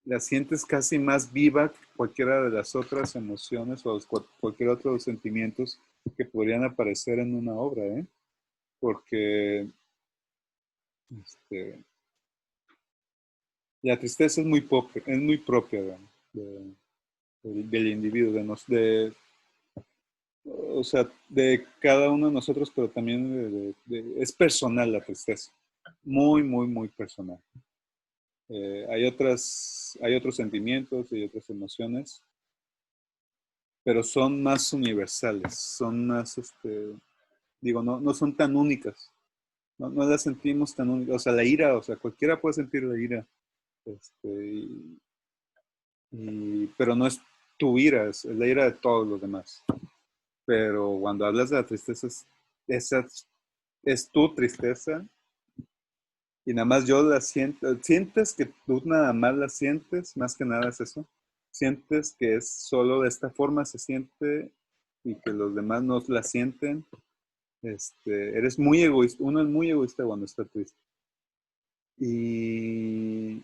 la sientes casi más viva que cualquiera de las otras emociones o cualquier otro sentimientos que podrían aparecer en una obra, ¿eh? Porque este, la tristeza es muy propia del individuo, o sea, de cada uno de nosotros, pero también es personal la tristeza, muy, muy, muy personal. Hay otros sentimientos y otras emociones, pero son más universales, son más, no son tan únicas, no las sentimos tan únicas, o sea, la ira, o sea, cualquiera puede sentir la ira, este, y, pero no es tu ira, es la ira de todos los demás. Pero cuando hablas de la tristeza, esa es tu tristeza y nada más yo la siento, sientes que tú nada más la sientes, más que nada es eso, sientes que es solo de esta forma se siente y que los demás no la sienten, eres muy egoísta, uno es muy egoísta cuando está triste. Y,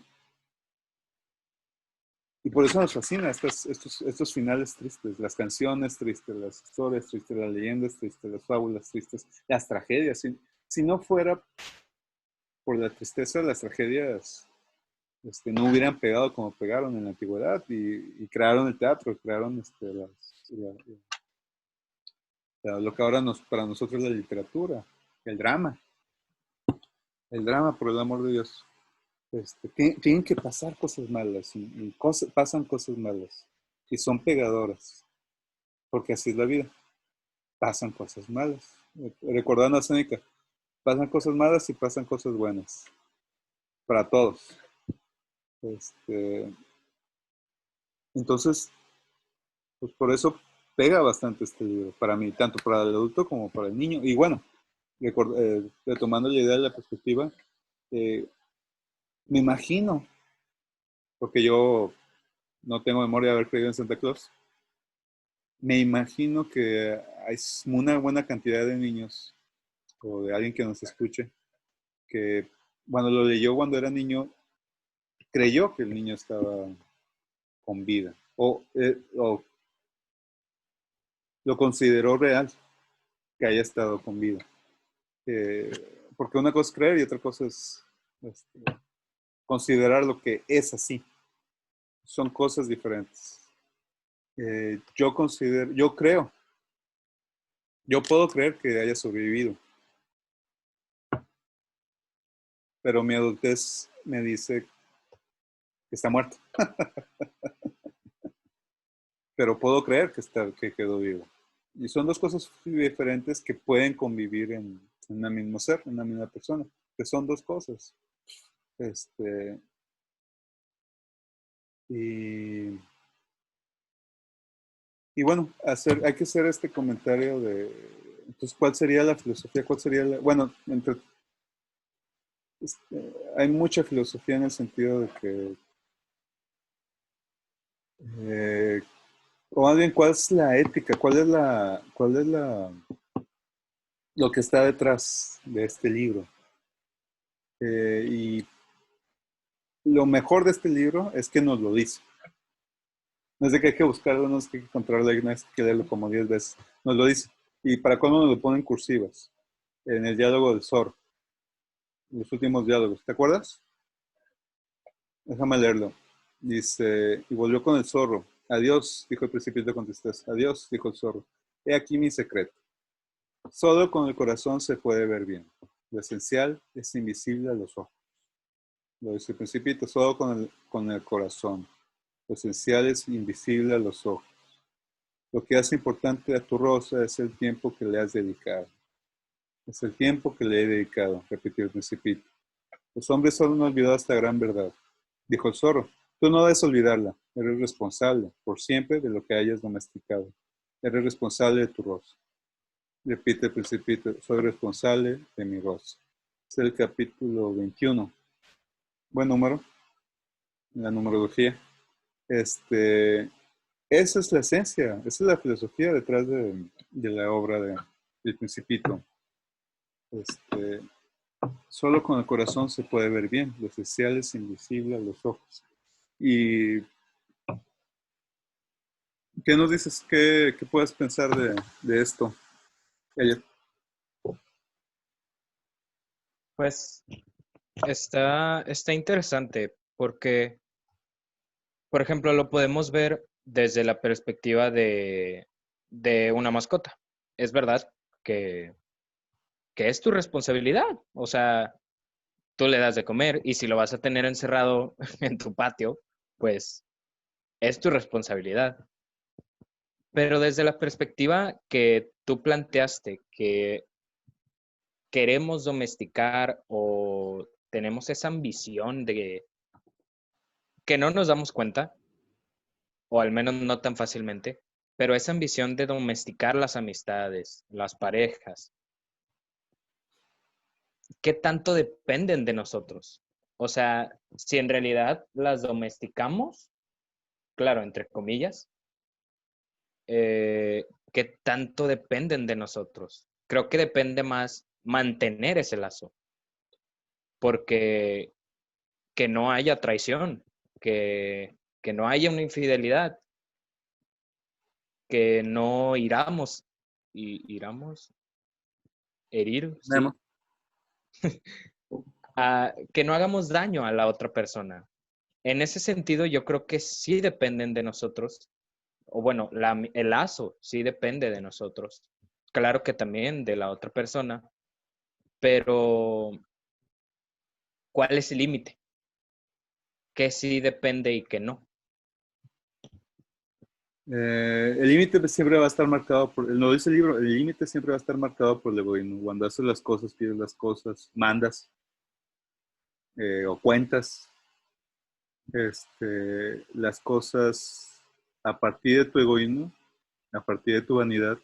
y por eso nos fascina estos finales tristes, las canciones tristes, las historias tristes, las leyendas tristes, las fábulas tristes, las tragedias. Si no fuera por la tristeza, las tragedias no hubieran pegado como pegaron en la antigüedad y crearon el teatro, crearon lo que ahora para nosotros es la literatura, el drama, el drama por el amor de Dios. Tienen que pasar cosas malas y pasan cosas malas y son pegadoras, porque así es la vida. pasan cosas malas. Recordando a Seneca, pasan cosas malas y pasan cosas buenas. Para todos. Entonces, pues por eso pega bastante este libro, para mí, tanto para el adulto como para el niño. Y bueno, retomando la idea de la perspectiva, eh, me imagino, porque yo no tengo memoria de haber creído en Santa Claus, me imagino que hay una buena cantidad de niños o de alguien que nos escuche que cuando lo leyó cuando era niño, creyó que el niño estaba con vida o lo consideró real que haya estado con vida. Eh, porque una cosa es creer y otra cosa es este, considerar lo que es así. Son cosas diferentes. Yo creo, yo puedo creer que haya sobrevivido, pero mi adultez me dice que está muerto. Pero puedo creer que quedó vivo. Y son dos cosas diferentes que pueden convivir en un mismo ser, en una misma persona, que son dos cosas. Y, y bueno, hay que hacer este comentario de, entonces, ¿cuál sería la filosofía? Bueno, hay mucha filosofía en el sentido de que, eh, o más bien, ¿cuál es la ética? Lo que está detrás de este libro? Y lo mejor de este libro es que nos lo dice. No es de que hay que buscarlo, no es que hay que encontrarlo, no es que leerlo como 10 veces. Nos lo dice. Y para cuándo nos lo ponen cursivas. En el diálogo del zorro. Los últimos diálogos. ¿Te acuerdas? Déjame leerlo. Dice, y volvió con el zorro. Adiós, dijo el principito con tristeza. Adiós, dijo el zorro. He aquí mi secreto. Solo con el corazón se puede ver bien. Lo esencial es invisible a los ojos. Lo dice el principito, solo con el corazón. Lo esencial es invisible a los ojos. Lo que hace importante a tu rosa es el tiempo que le has dedicado. Es el tiempo que le he dedicado, repitió el principito. Los hombres solo han olvidado esta gran verdad. Dijo el zorro, tú no debes olvidarla. Eres responsable, por siempre, de lo que hayas domesticado. Eres responsable de tu rosa. Repite el principito, soy responsable de mi rosa. Es el capítulo 21. Buen número, la numerología. Esa es la esencia, esa es la filosofía detrás de la obra del Principito. Solo con el corazón se puede ver bien, lo esencial es invisible a los ojos. ¿Y qué nos dices? ¿Qué puedes pensar de esto, Elliot? Pues está interesante porque, por ejemplo, lo podemos ver desde la perspectiva de una mascota. Es verdad que, que es tu responsabilidad. O sea, tú le das de comer y si lo vas a tener encerrado en tu patio, pues es tu responsabilidad. Pero desde la perspectiva que tú planteaste, que queremos domesticar o tenemos esa ambición de que no nos damos cuenta, o al menos no tan fácilmente, pero esa ambición de domesticar las amistades, las parejas, ¿qué tanto dependen de nosotros? O sea, si en realidad las domesticamos, claro, entre comillas, ¿qué tanto dependen de nosotros? Creo que depende más mantener ese lazo, porque que no haya traición, que no haya una infidelidad, que no iramos, herir, Nemo. sí, que no hagamos daño a la otra persona. En ese sentido, yo creo que sí dependen de nosotros, o bueno, el lazo sí depende de nosotros. Claro que también de la otra persona, pero ¿cuál es el límite? ¿Qué sí depende y qué no? El límite siempre va a estar marcado por, no dice el libro, el límite siempre va a estar marcado por el egoísmo. Cuando haces las cosas, pides las cosas, mandas o cuentas las cosas a partir de tu egoísmo, a partir de tu vanidad.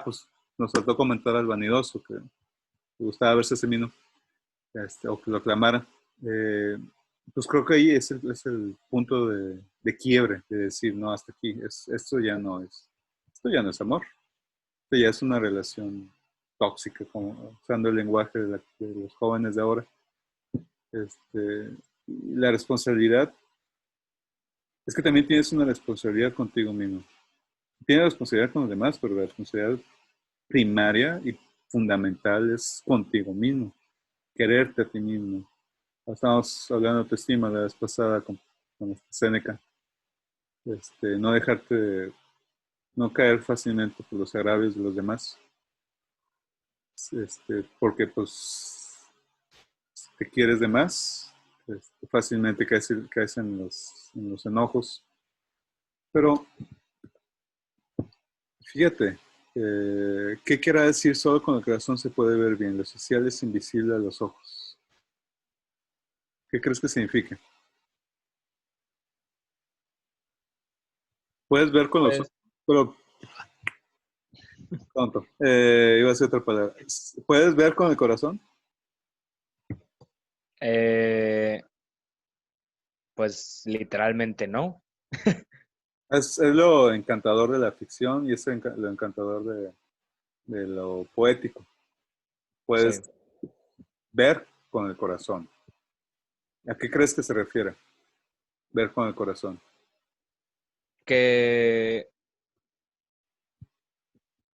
Pues nos faltó comentar al vanidoso que le gustaba verse a sí mismo, o que lo aclamara. Pues creo que ahí es el punto de quiebre, de decir, no, hasta aquí, esto ya no es amor, esto ya es una relación tóxica, como usando el lenguaje de los jóvenes de ahora. La responsabilidad es que también tienes una responsabilidad contigo mismo. Tienes responsabilidad con los demás, pero la responsabilidad primaria y fundamental es contigo mismo, quererte a ti mismo. Estábamos hablando de autoestima la vez pasada con Seneca. No dejarte, no caer fácilmente por los agravios de los demás. Porque pues te quieres de más, fácilmente caes en los enojos. Pero fíjate, ¿qué quiere decir solo con el corazón se puede ver bien? Lo social es invisible a los ojos. ¿Qué crees que significa? Puedes ver con los ojos, Pues, pero tonto. Iba a decir otra palabra. ¿Puedes ver con el corazón? eh, pues literalmente no. Es lo encantador de la ficción y es lo encantador de lo poético. Puedes Sí. ver con el corazón. ¿A qué crees que se refiere? Ver con el corazón. Que,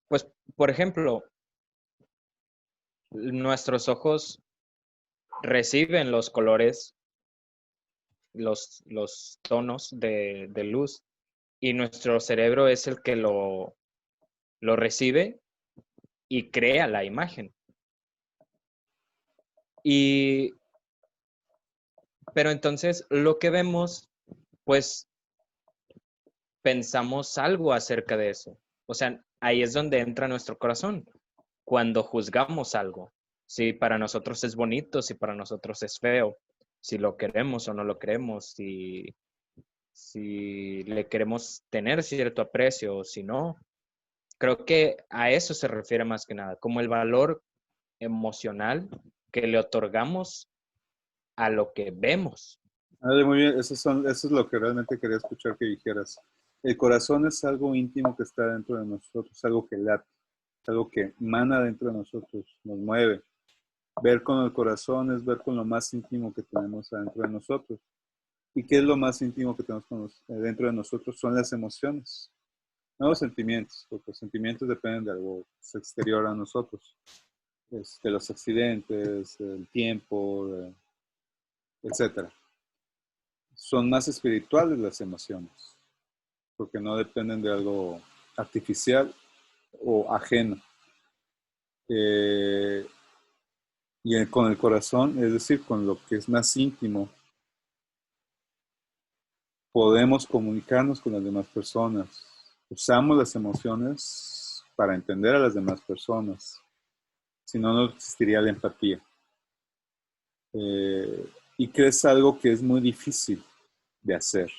pues, por ejemplo, nuestros ojos reciben los colores, los tonos de luz, y nuestro cerebro es el que lo recibe y crea la imagen. Y, pero entonces lo que vemos, pues pensamos algo acerca de eso. O sea, ahí es donde entra nuestro corazón, cuando juzgamos algo. Si para nosotros es bonito, si para nosotros es feo, si lo queremos o no lo queremos, si le queremos tener cierto aprecio o si no. Creo que a eso se refiere más que nada, como el valor emocional que le otorgamos a lo que vemos. Muy bien, eso es lo que realmente quería escuchar que dijeras. El corazón es algo íntimo que está dentro de nosotros, algo que late, algo que emana dentro de nosotros, nos mueve. Ver con el corazón es ver con lo más íntimo que tenemos adentro de nosotros. ¿Y qué es lo más íntimo que tenemos dentro de nosotros? Son las emociones, no los sentimientos, porque los sentimientos dependen de algo exterior a nosotros, de los accidentes, del tiempo, etcétera. Son más espirituales las emociones, porque no dependen de algo artificial o ajeno. Eh, con el corazón, es decir, con lo que es más íntimo, podemos comunicarnos con las demás personas. Usamos las emociones para entender a las demás personas. Si no, no existiría la empatía. Y que es algo que es muy difícil de hacer,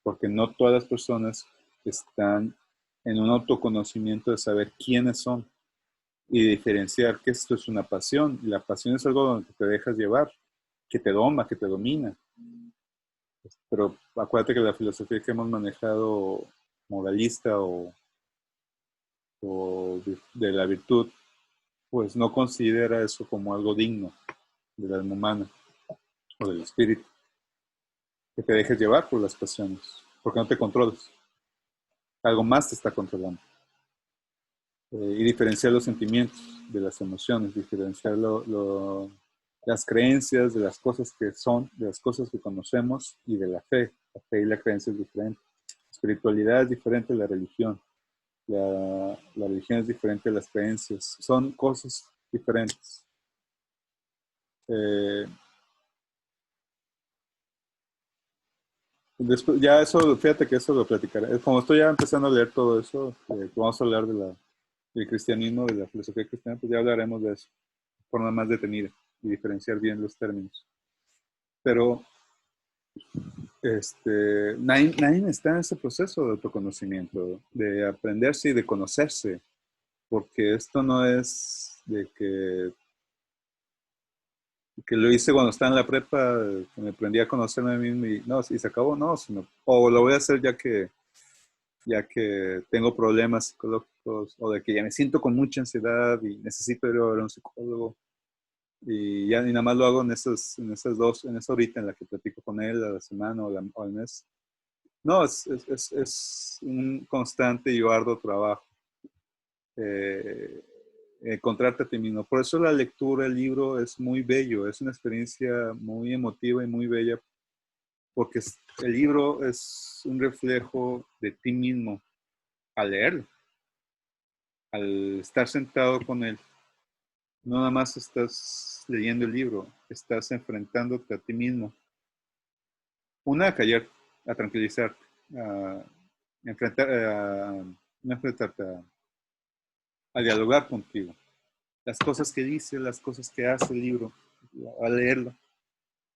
porque no todas las personas están en un autoconocimiento de saber quiénes son y diferenciar que esto es una pasión. Y la pasión es algo donde te dejas llevar, que te doma, que te domina. Pero acuérdate que la filosofía que hemos manejado moralista o de la virtud, pues no considera eso como algo digno del alma humana o del espíritu, que te dejes llevar por las pasiones, porque no te controlas. Algo más te está controlando. Y diferenciar los sentimientos de las emociones, diferenciar las creencias de las cosas que son, de las cosas que conocemos y de la fe. La fe y la creencia es diferente. La espiritualidad es diferente a la religión. La religión es diferente a las creencias. Son cosas diferentes. Eh, Después, ya eso, fíjate que eso lo platicaré. Como estoy ya empezando a leer todo eso, vamos a hablar del cristianismo, de la filosofía cristiana, pues ya hablaremos de eso de forma más detenida y diferenciar bien los términos. Pero nadie está en ese proceso de autoconocimiento, de aprenderse y de conocerse, porque esto no es de que lo hice cuando estaba en la prepa, que me aprendí a conocerme a mí mismo y no, y se acabó, no, sino, o lo voy a hacer ya que tengo problemas psicológicos o de que ya me siento con mucha ansiedad y necesito ir a ver a un psicólogo y ya y nada más lo hago en esa horita en la que platico con él a la semana o al mes. No, es un constante y arduo trabajo. Eh, encontrarte a ti mismo. Por eso la lectura, el libro es muy bello, es una experiencia muy emotiva y muy bella, porque el libro es un reflejo de ti mismo al leerlo, al estar sentado con él. No nada más estás leyendo el libro, estás enfrentándote a ti mismo. Una, a callar, a tranquilizarte, a no enfrentarte, a dialogar contigo. Las cosas que dice, las cosas que hace el libro, al leerlo,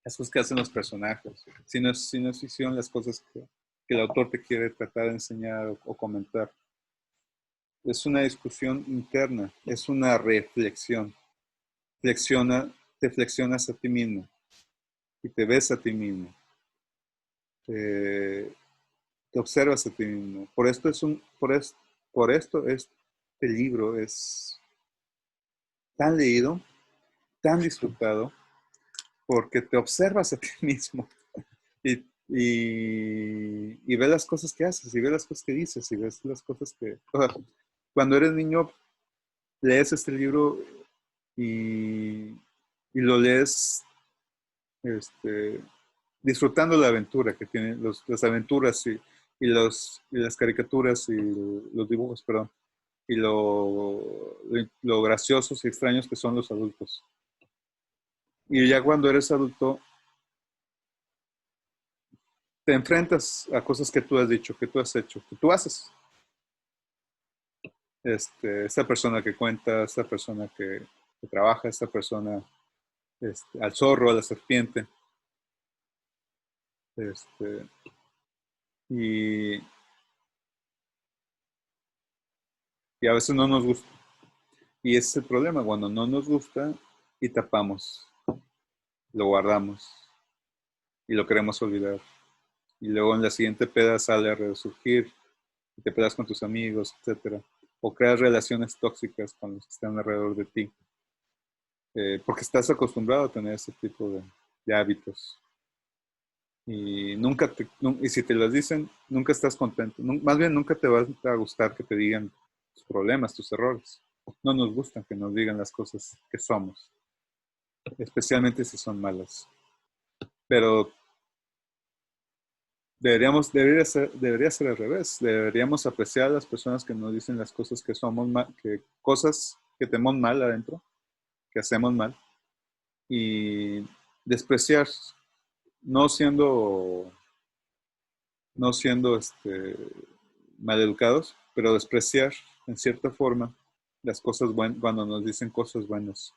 las cosas que hacen los personajes. Si no es ficción, las cosas que el autor te quiere tratar de enseñar o comentar. Es una discusión interna, es una reflexión. Te flexionas a ti mismo y te ves a ti mismo. Eh, te observas a ti mismo. Por esto este libro es tan leído, tan disfrutado, porque te observas a ti mismo y ves las cosas que haces, y ves las cosas que dices, y ves las cosas que... O sea, cuando eres niño, lees este libro y, y lo lees este, disfrutando la aventura que tienen, las aventuras y las caricaturas y los dibujos, perdón, y lo graciosos y extraños que son los adultos. Y ya cuando eres adulto, te enfrentas a cosas que tú has dicho, que tú has hecho, que tú haces. Esta persona que cuenta, esta persona que trabaja, esta persona, al zorro, a la serpiente, este, y, y a veces no nos gusta. Y ese es el problema, cuando no nos gusta y tapamos, lo guardamos y lo queremos olvidar. Y luego en la siguiente peda sale a resurgir y te pedas con tus amigos, etcétera. O creas relaciones tóxicas con los que están alrededor de ti. Porque estás acostumbrado a tener ese tipo de hábitos. Y si te las dicen, nunca estás contento. Más bien, nunca te va a gustar que te digan tus problemas, tus errores. No nos gustan que nos digan las cosas que somos, especialmente si son malas. Pero debería ser al revés. Deberíamos apreciar a las personas que nos dicen las cosas que somos mal, cosas que tenemos mal adentro, que hacemos mal, y despreciar, no siendo, no siendo maleducados, pero despreciar en cierta forma las cosas buenas cuando nos dicen cosas buenas.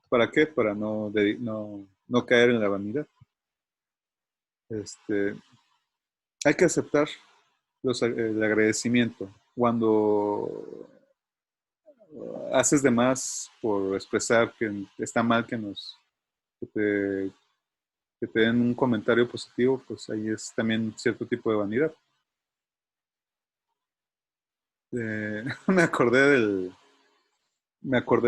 ¿Para qué? Para no caer en la vanidad. Hay que aceptar el agradecimiento. Cuando haces de más por expresar que está mal que te, que te den un comentario positivo, pues ahí es también cierto tipo de vanidad. Me acordé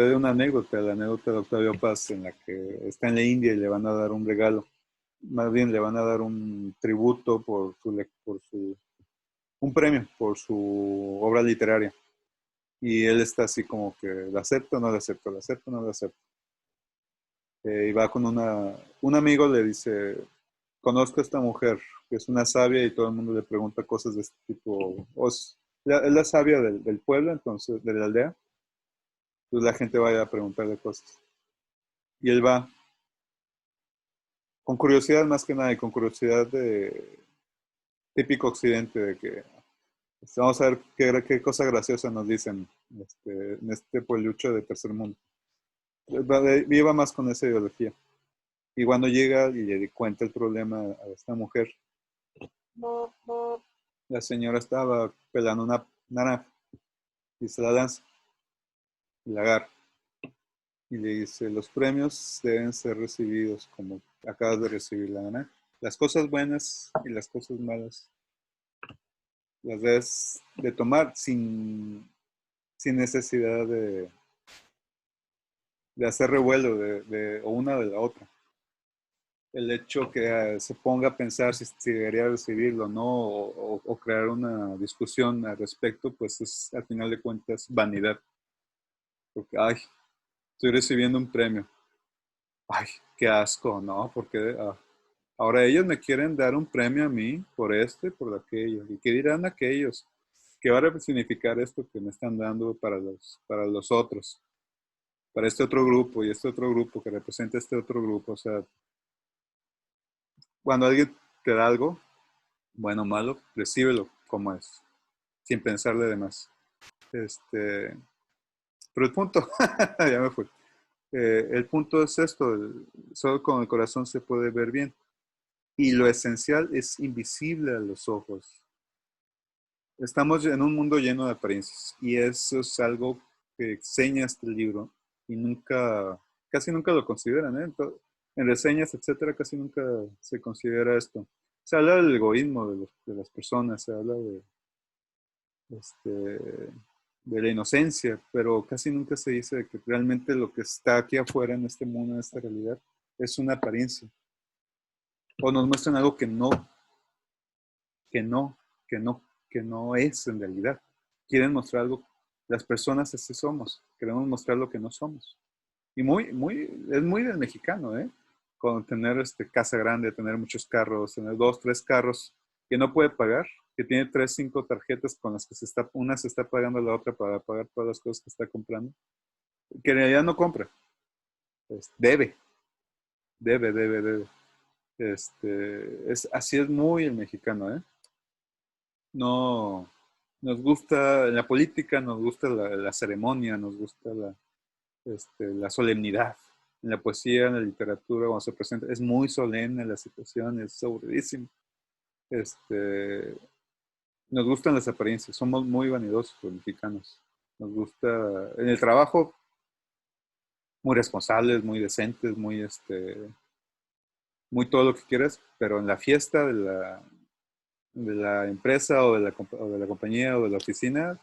de una anécdota, la anécdota de Octavio Paz, en la que está en la India y le van a dar un regalo. Más bien le van a dar un tributo un premio por su obra literaria. Y él está así como que, ¿la acepto o no la acepto? ¿La acepto o no la acepto? Y va con un amigo, le dice, conozco a esta mujer, que es una sabia y todo el mundo le pregunta cosas de este tipo. Es la sabia del pueblo, entonces, de la aldea. Entonces la gente vaya a preguntarle cosas. Y él va con curiosidad más que nada y con curiosidad típico occidente de que vamos a ver qué cosa graciosa nos dicen en este pueblucho de tercer mundo. Iba más con esa ideología. Y cuando llega y le cuenta el problema a esta mujer, la señora estaba pelando una naranja y se la lanza y la agarra. Y le dice, los premios deben ser recibidos como acabas de recibir la naranja. Las cosas buenas y las cosas malas las debes de tomar sin necesidad de hacer revuelo de o una de la otra. El hecho que se ponga a pensar si debería recibirlo o no, o crear una discusión al respecto, pues es al final de cuentas vanidad. Porque, ay, estoy recibiendo un premio. Ay, qué asco, ¿no? Porque ahora ellos me quieren dar un premio a mí por esto y por aquello. ¿Y qué dirán aquellos? ¿Qué va a significar esto que me están dando para los otros? Para este otro grupo y este otro grupo que representa este otro grupo. O sea, cuando alguien te da algo, bueno o malo, recíbelo como es, sin pensar de demás. Pero el punto, ya me fui. El punto es esto, solo con el corazón se puede ver bien. Y lo esencial es invisible a los ojos. Estamos en un mundo lleno de apariencias y eso es algo que enseña este libro y casi nunca lo consideran, ¿eh? En reseñas, etcétera, casi nunca se considera esto. Se habla del egoísmo de las personas, se habla de la inocencia, pero casi nunca se dice que realmente lo que está aquí afuera en este mundo, en esta realidad, es una apariencia. O nos muestran algo que no, que no, que no es en realidad. Quieren mostrar algo. Las personas así somos. Queremos mostrar lo que no somos. Y es muy del mexicano, ¿eh? Con tener casa grande, tener muchos carros, tener 2, 3 carros que no puede pagar, que tiene 3, 5 tarjetas con las que una se está pagando a la otra para pagar todas las cosas que está comprando, que en realidad no compra. Debe, debe. Así es muy el mexicano, ¿eh? No, nos gusta en la política, nos gusta la ceremonia, nos gusta la solemnidad. En la poesía, en la literatura, cuando se presenta, es muy solemne la situación, es aburridísimo. Nos gustan las apariencias, somos muy vanidosos los mexicanos. Nos gusta, en el trabajo, muy responsables, muy decentes, muy todo lo que quieras, pero en la fiesta de la empresa o de la compañía o de la oficina,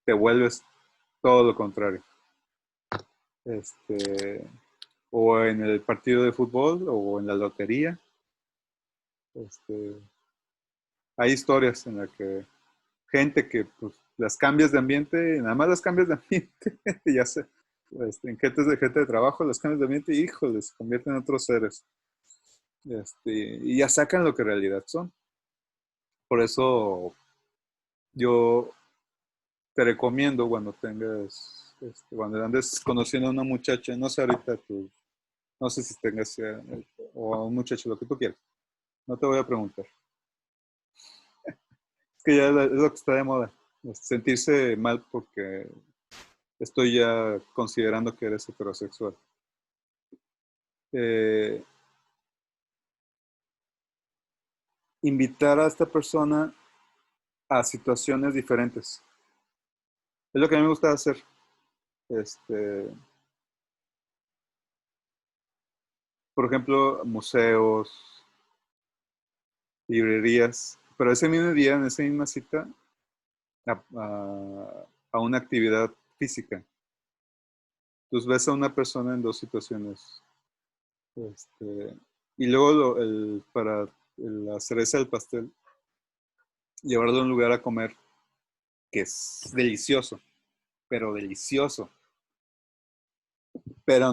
te vuelves todo lo contrario. O en el partido de fútbol o en la lotería. Hay historias en las que gente que pues, las cambias de ambiente, nada más las cambias de ambiente, ya sé, en gente de trabajo, las cambias de ambiente y híjole, se convierten en otros seres. Y ya sacan lo que en realidad son. Por eso yo te recomiendo cuando cuando andes conociendo a una muchacha, no sé ahorita no sé si tengas o a un muchacho, lo que tú quieras. No te voy a preguntar. Es que ya es lo que está de moda. Sentirse mal porque estoy ya considerando que eres heterosexual. Eh, Invitar a esta persona a situaciones diferentes. Es lo que a mí me gusta hacer. Por ejemplo, museos, librerías, pero ese mismo día, en esa misma cita, a una actividad física. Entonces ves a una persona en dos situaciones. Y luego para la cereza del pastel, llevarlo a un lugar a comer que es delicioso, pero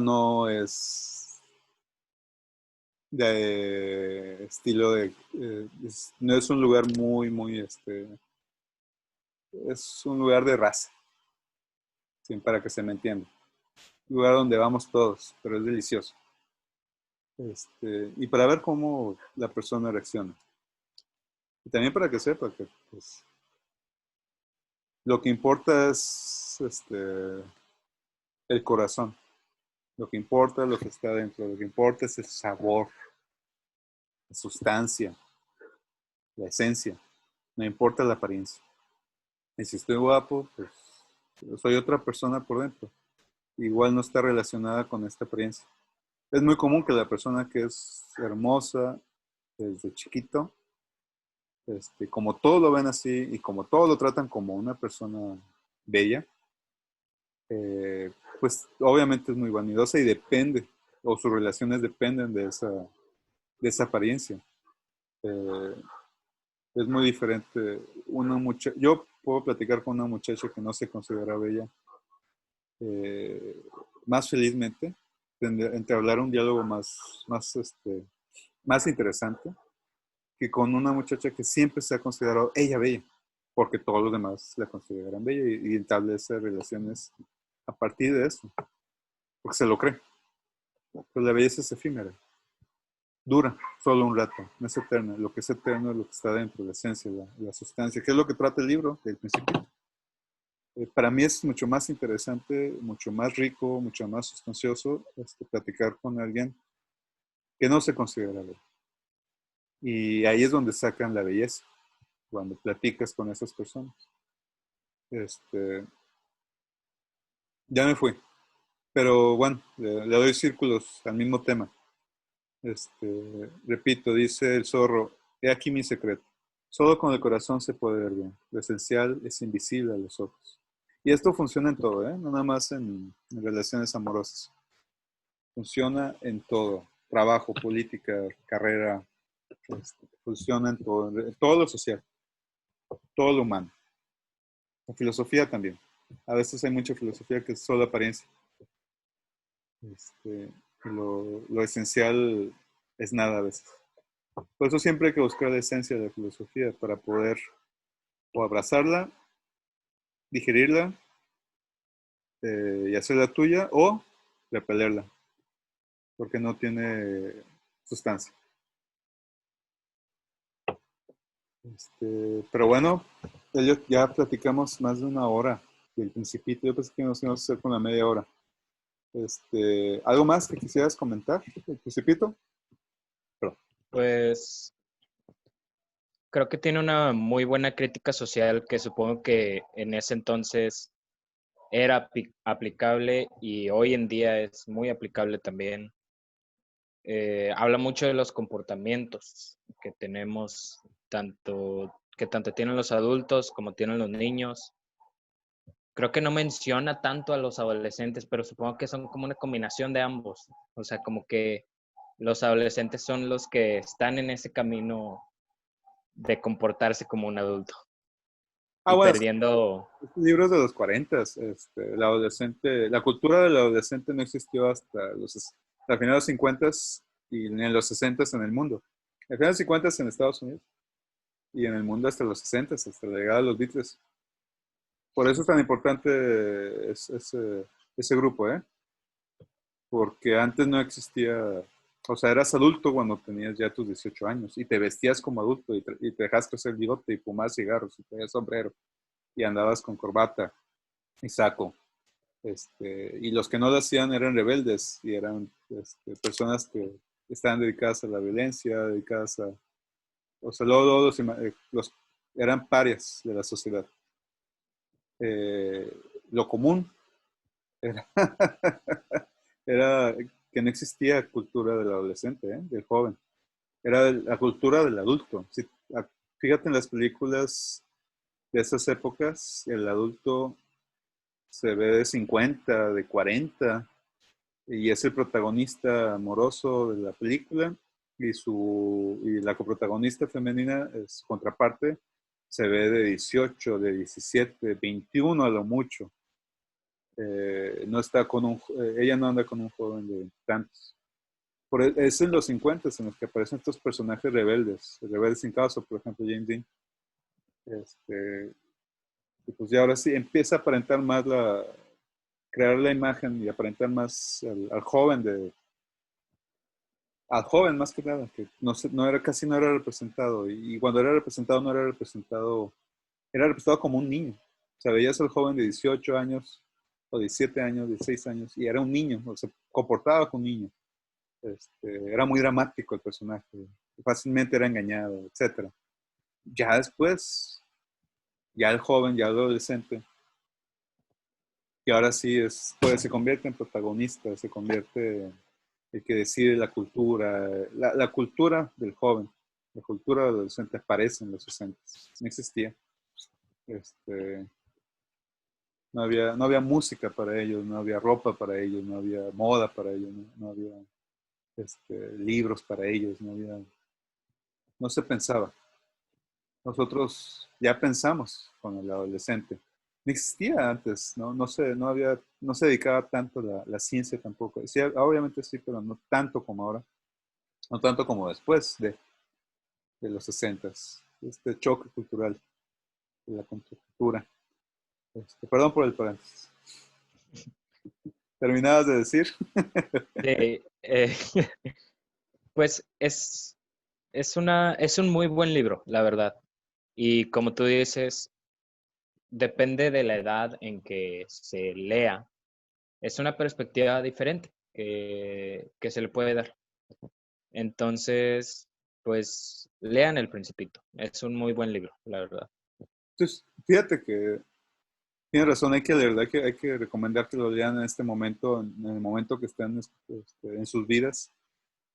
no es de estilo no es un lugar es un lugar de raza, ¿sí? Para que se me entienda. Un lugar donde vamos todos, pero es delicioso. Y para ver cómo la persona reacciona. Y también para que sepa que pues, lo que importa es el corazón. Lo que importa es lo que está dentro. Lo que importa es el sabor, la sustancia, la esencia. No importa la apariencia. Y si estoy guapo, pues soy otra persona por dentro. Igual no está relacionada con esta apariencia. Es muy común que la persona que es hermosa desde chiquito, como todos lo ven así y como todos lo tratan como una persona bella, pues obviamente es muy vanidosa y depende, o sus relaciones dependen de esa apariencia. Eh, es muy diferente. Yo puedo platicar con una muchacha que no se considera bella eh, más felizmente, entablar un diálogo más interesante que con una muchacha que siempre se ha considerado ella bella, porque todos los demás la consideran bella y establece relaciones a partir de eso, porque se lo cree. Pues la belleza es efímera, dura solo un rato, no es eterna. Lo que es eterno es lo que está dentro, la esencia, la sustancia, que es lo que trata el libro del principio. Para mí es mucho más interesante, mucho más rico, mucho más sustancioso platicar con alguien que no se considera bella. Y ahí es donde sacan la belleza, cuando platicas con esas personas. Este, ya me fui, pero bueno, le doy círculos al mismo tema. Repito, dice el zorro, he aquí mi secreto. Solo con el corazón se puede ver bien. Lo esencial es invisible a los ojos. Y esto funciona en todo, ¿eh? No nada más en relaciones amorosas. Funciona en todo. Trabajo, política, carrera, funciona en todo lo social, todo lo humano. La filosofía también. A veces hay mucha filosofía que es solo apariencia. Lo esencial es nada a veces. Por eso siempre hay que buscar la esencia de la filosofía para poder o abrazarla, digerirla y hacerla tuya o repelerla, porque no tiene sustancia. Pero bueno, Elliot, ya platicamos más de una hora del Principito. Yo pensé que nos íbamos a hacer con la media hora. ¿Algo más que quisieras comentar del Principito? Perdón. Pues creo que tiene una muy buena crítica social que supongo que en ese entonces era aplicable y hoy en día es muy aplicable también. Habla mucho de los comportamientos que tenemos, que tanto tienen los adultos como tienen los niños. Creo que no menciona tanto a los adolescentes, pero supongo que son como una combinación de ambos. O sea, como que los adolescentes son los que están en ese camino de comportarse como un adulto y Bueno, perdiendo. libros de los 40, la cultura del adolescente no existió hasta finales de los 50 y en los 60 en el mundo. En los 50 en Estados Unidos y en el mundo hasta los 60, hasta la llegada de los Beatles. Por eso es tan importante ese grupo, ¿eh? Porque antes no existía, o sea, eras adulto cuando tenías ya tus 18 años y te vestías como adulto y te dejas crecer el bigote y fumabas cigarros y tenías sombrero y andabas con corbata y saco. Y los que no lo hacían eran rebeldes y eran personas que estaban dedicadas a la violencia, dedicadas a, o sea, luego eran parias de la sociedad. Lo común era, era que no existía cultura del adolescente, del joven. Era la cultura del adulto. Fíjate en las películas de esas épocas, el adulto se ve de 50, de 40, y es el protagonista amoroso de la película, y la coprotagonista femenina, su contraparte, se ve de 18, de 17, 21 a lo mucho. No está ella no anda con un joven de tantos. Es en los 50 en los que aparecen estos personajes rebeldes sin causa, por ejemplo, James Dean. Y pues ya ahora sí empieza a aparentar más crear la imagen y aparentar más al joven al joven más que nada, que no era, casi no era representado. Y cuando era representado, no era representado como un niño. O sea, veías al joven de 18 años o 17 años, 16 años, y era un niño, o se comportaba como un niño. Era muy dramático el personaje, fácilmente era engañado, etcétera. Ya después, ya el joven, ya el adolescente, y ahora sí pues se convierte en protagonista, se convierte en el que decide la cultura, la cultura del joven, la cultura del adolescente aparece en los 60, no existía. Este, no había música para ellos, no había ropa para ellos, no había moda para ellos, no había libros para ellos, no se pensaba. Nosotros ya pensamos con el adolescente. No existía antes, ¿no? No se dedicaba tanto a la ciencia tampoco. Sí, obviamente sí, pero no tanto como ahora, no tanto como después de los 60. Este choque cultural de la contracultura. Perdón por el paréntesis. ¿Terminabas de decir? Sí, pues es un muy buen libro, la verdad. Y como tú dices, depende de la edad en que se lea. Es una perspectiva diferente que se le puede dar. Entonces, pues lean El Principito. Es un muy buen libro, la verdad. Entonces, fíjate que tienes razón, de verdad que hay que recomendar que lo lean en este momento, en el momento que estén en sus vidas.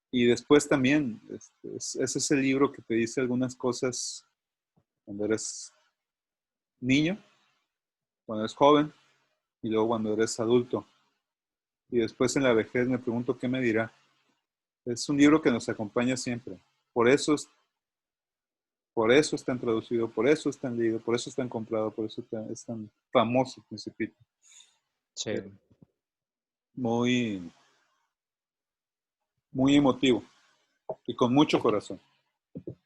Y después también, es ese libro que te dice algunas cosas cuando eres niño, cuando eres joven y luego cuando eres adulto. Y después en la vejez me pregunto qué me dirá. Es un libro que nos acompaña siempre. Por eso, por eso es tan traducido, por eso es tan leído, por eso es tan comprado, por eso es tan famoso Principito. Sí, Muy, muy emotivo y con mucho corazón.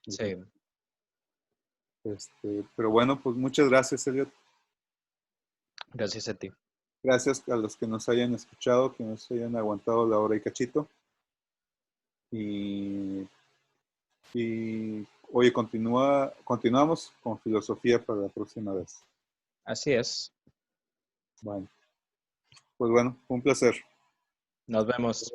sí. Pero bueno, pues muchas gracias, Elliot. Gracias a ti. Gracias a los que nos hayan escuchado, que nos hayan aguantado la hora y cachito. Y, oye, continuamos con filosofía para la próxima vez. Así es. Bueno, pues bueno, fue un placer. Nos vemos.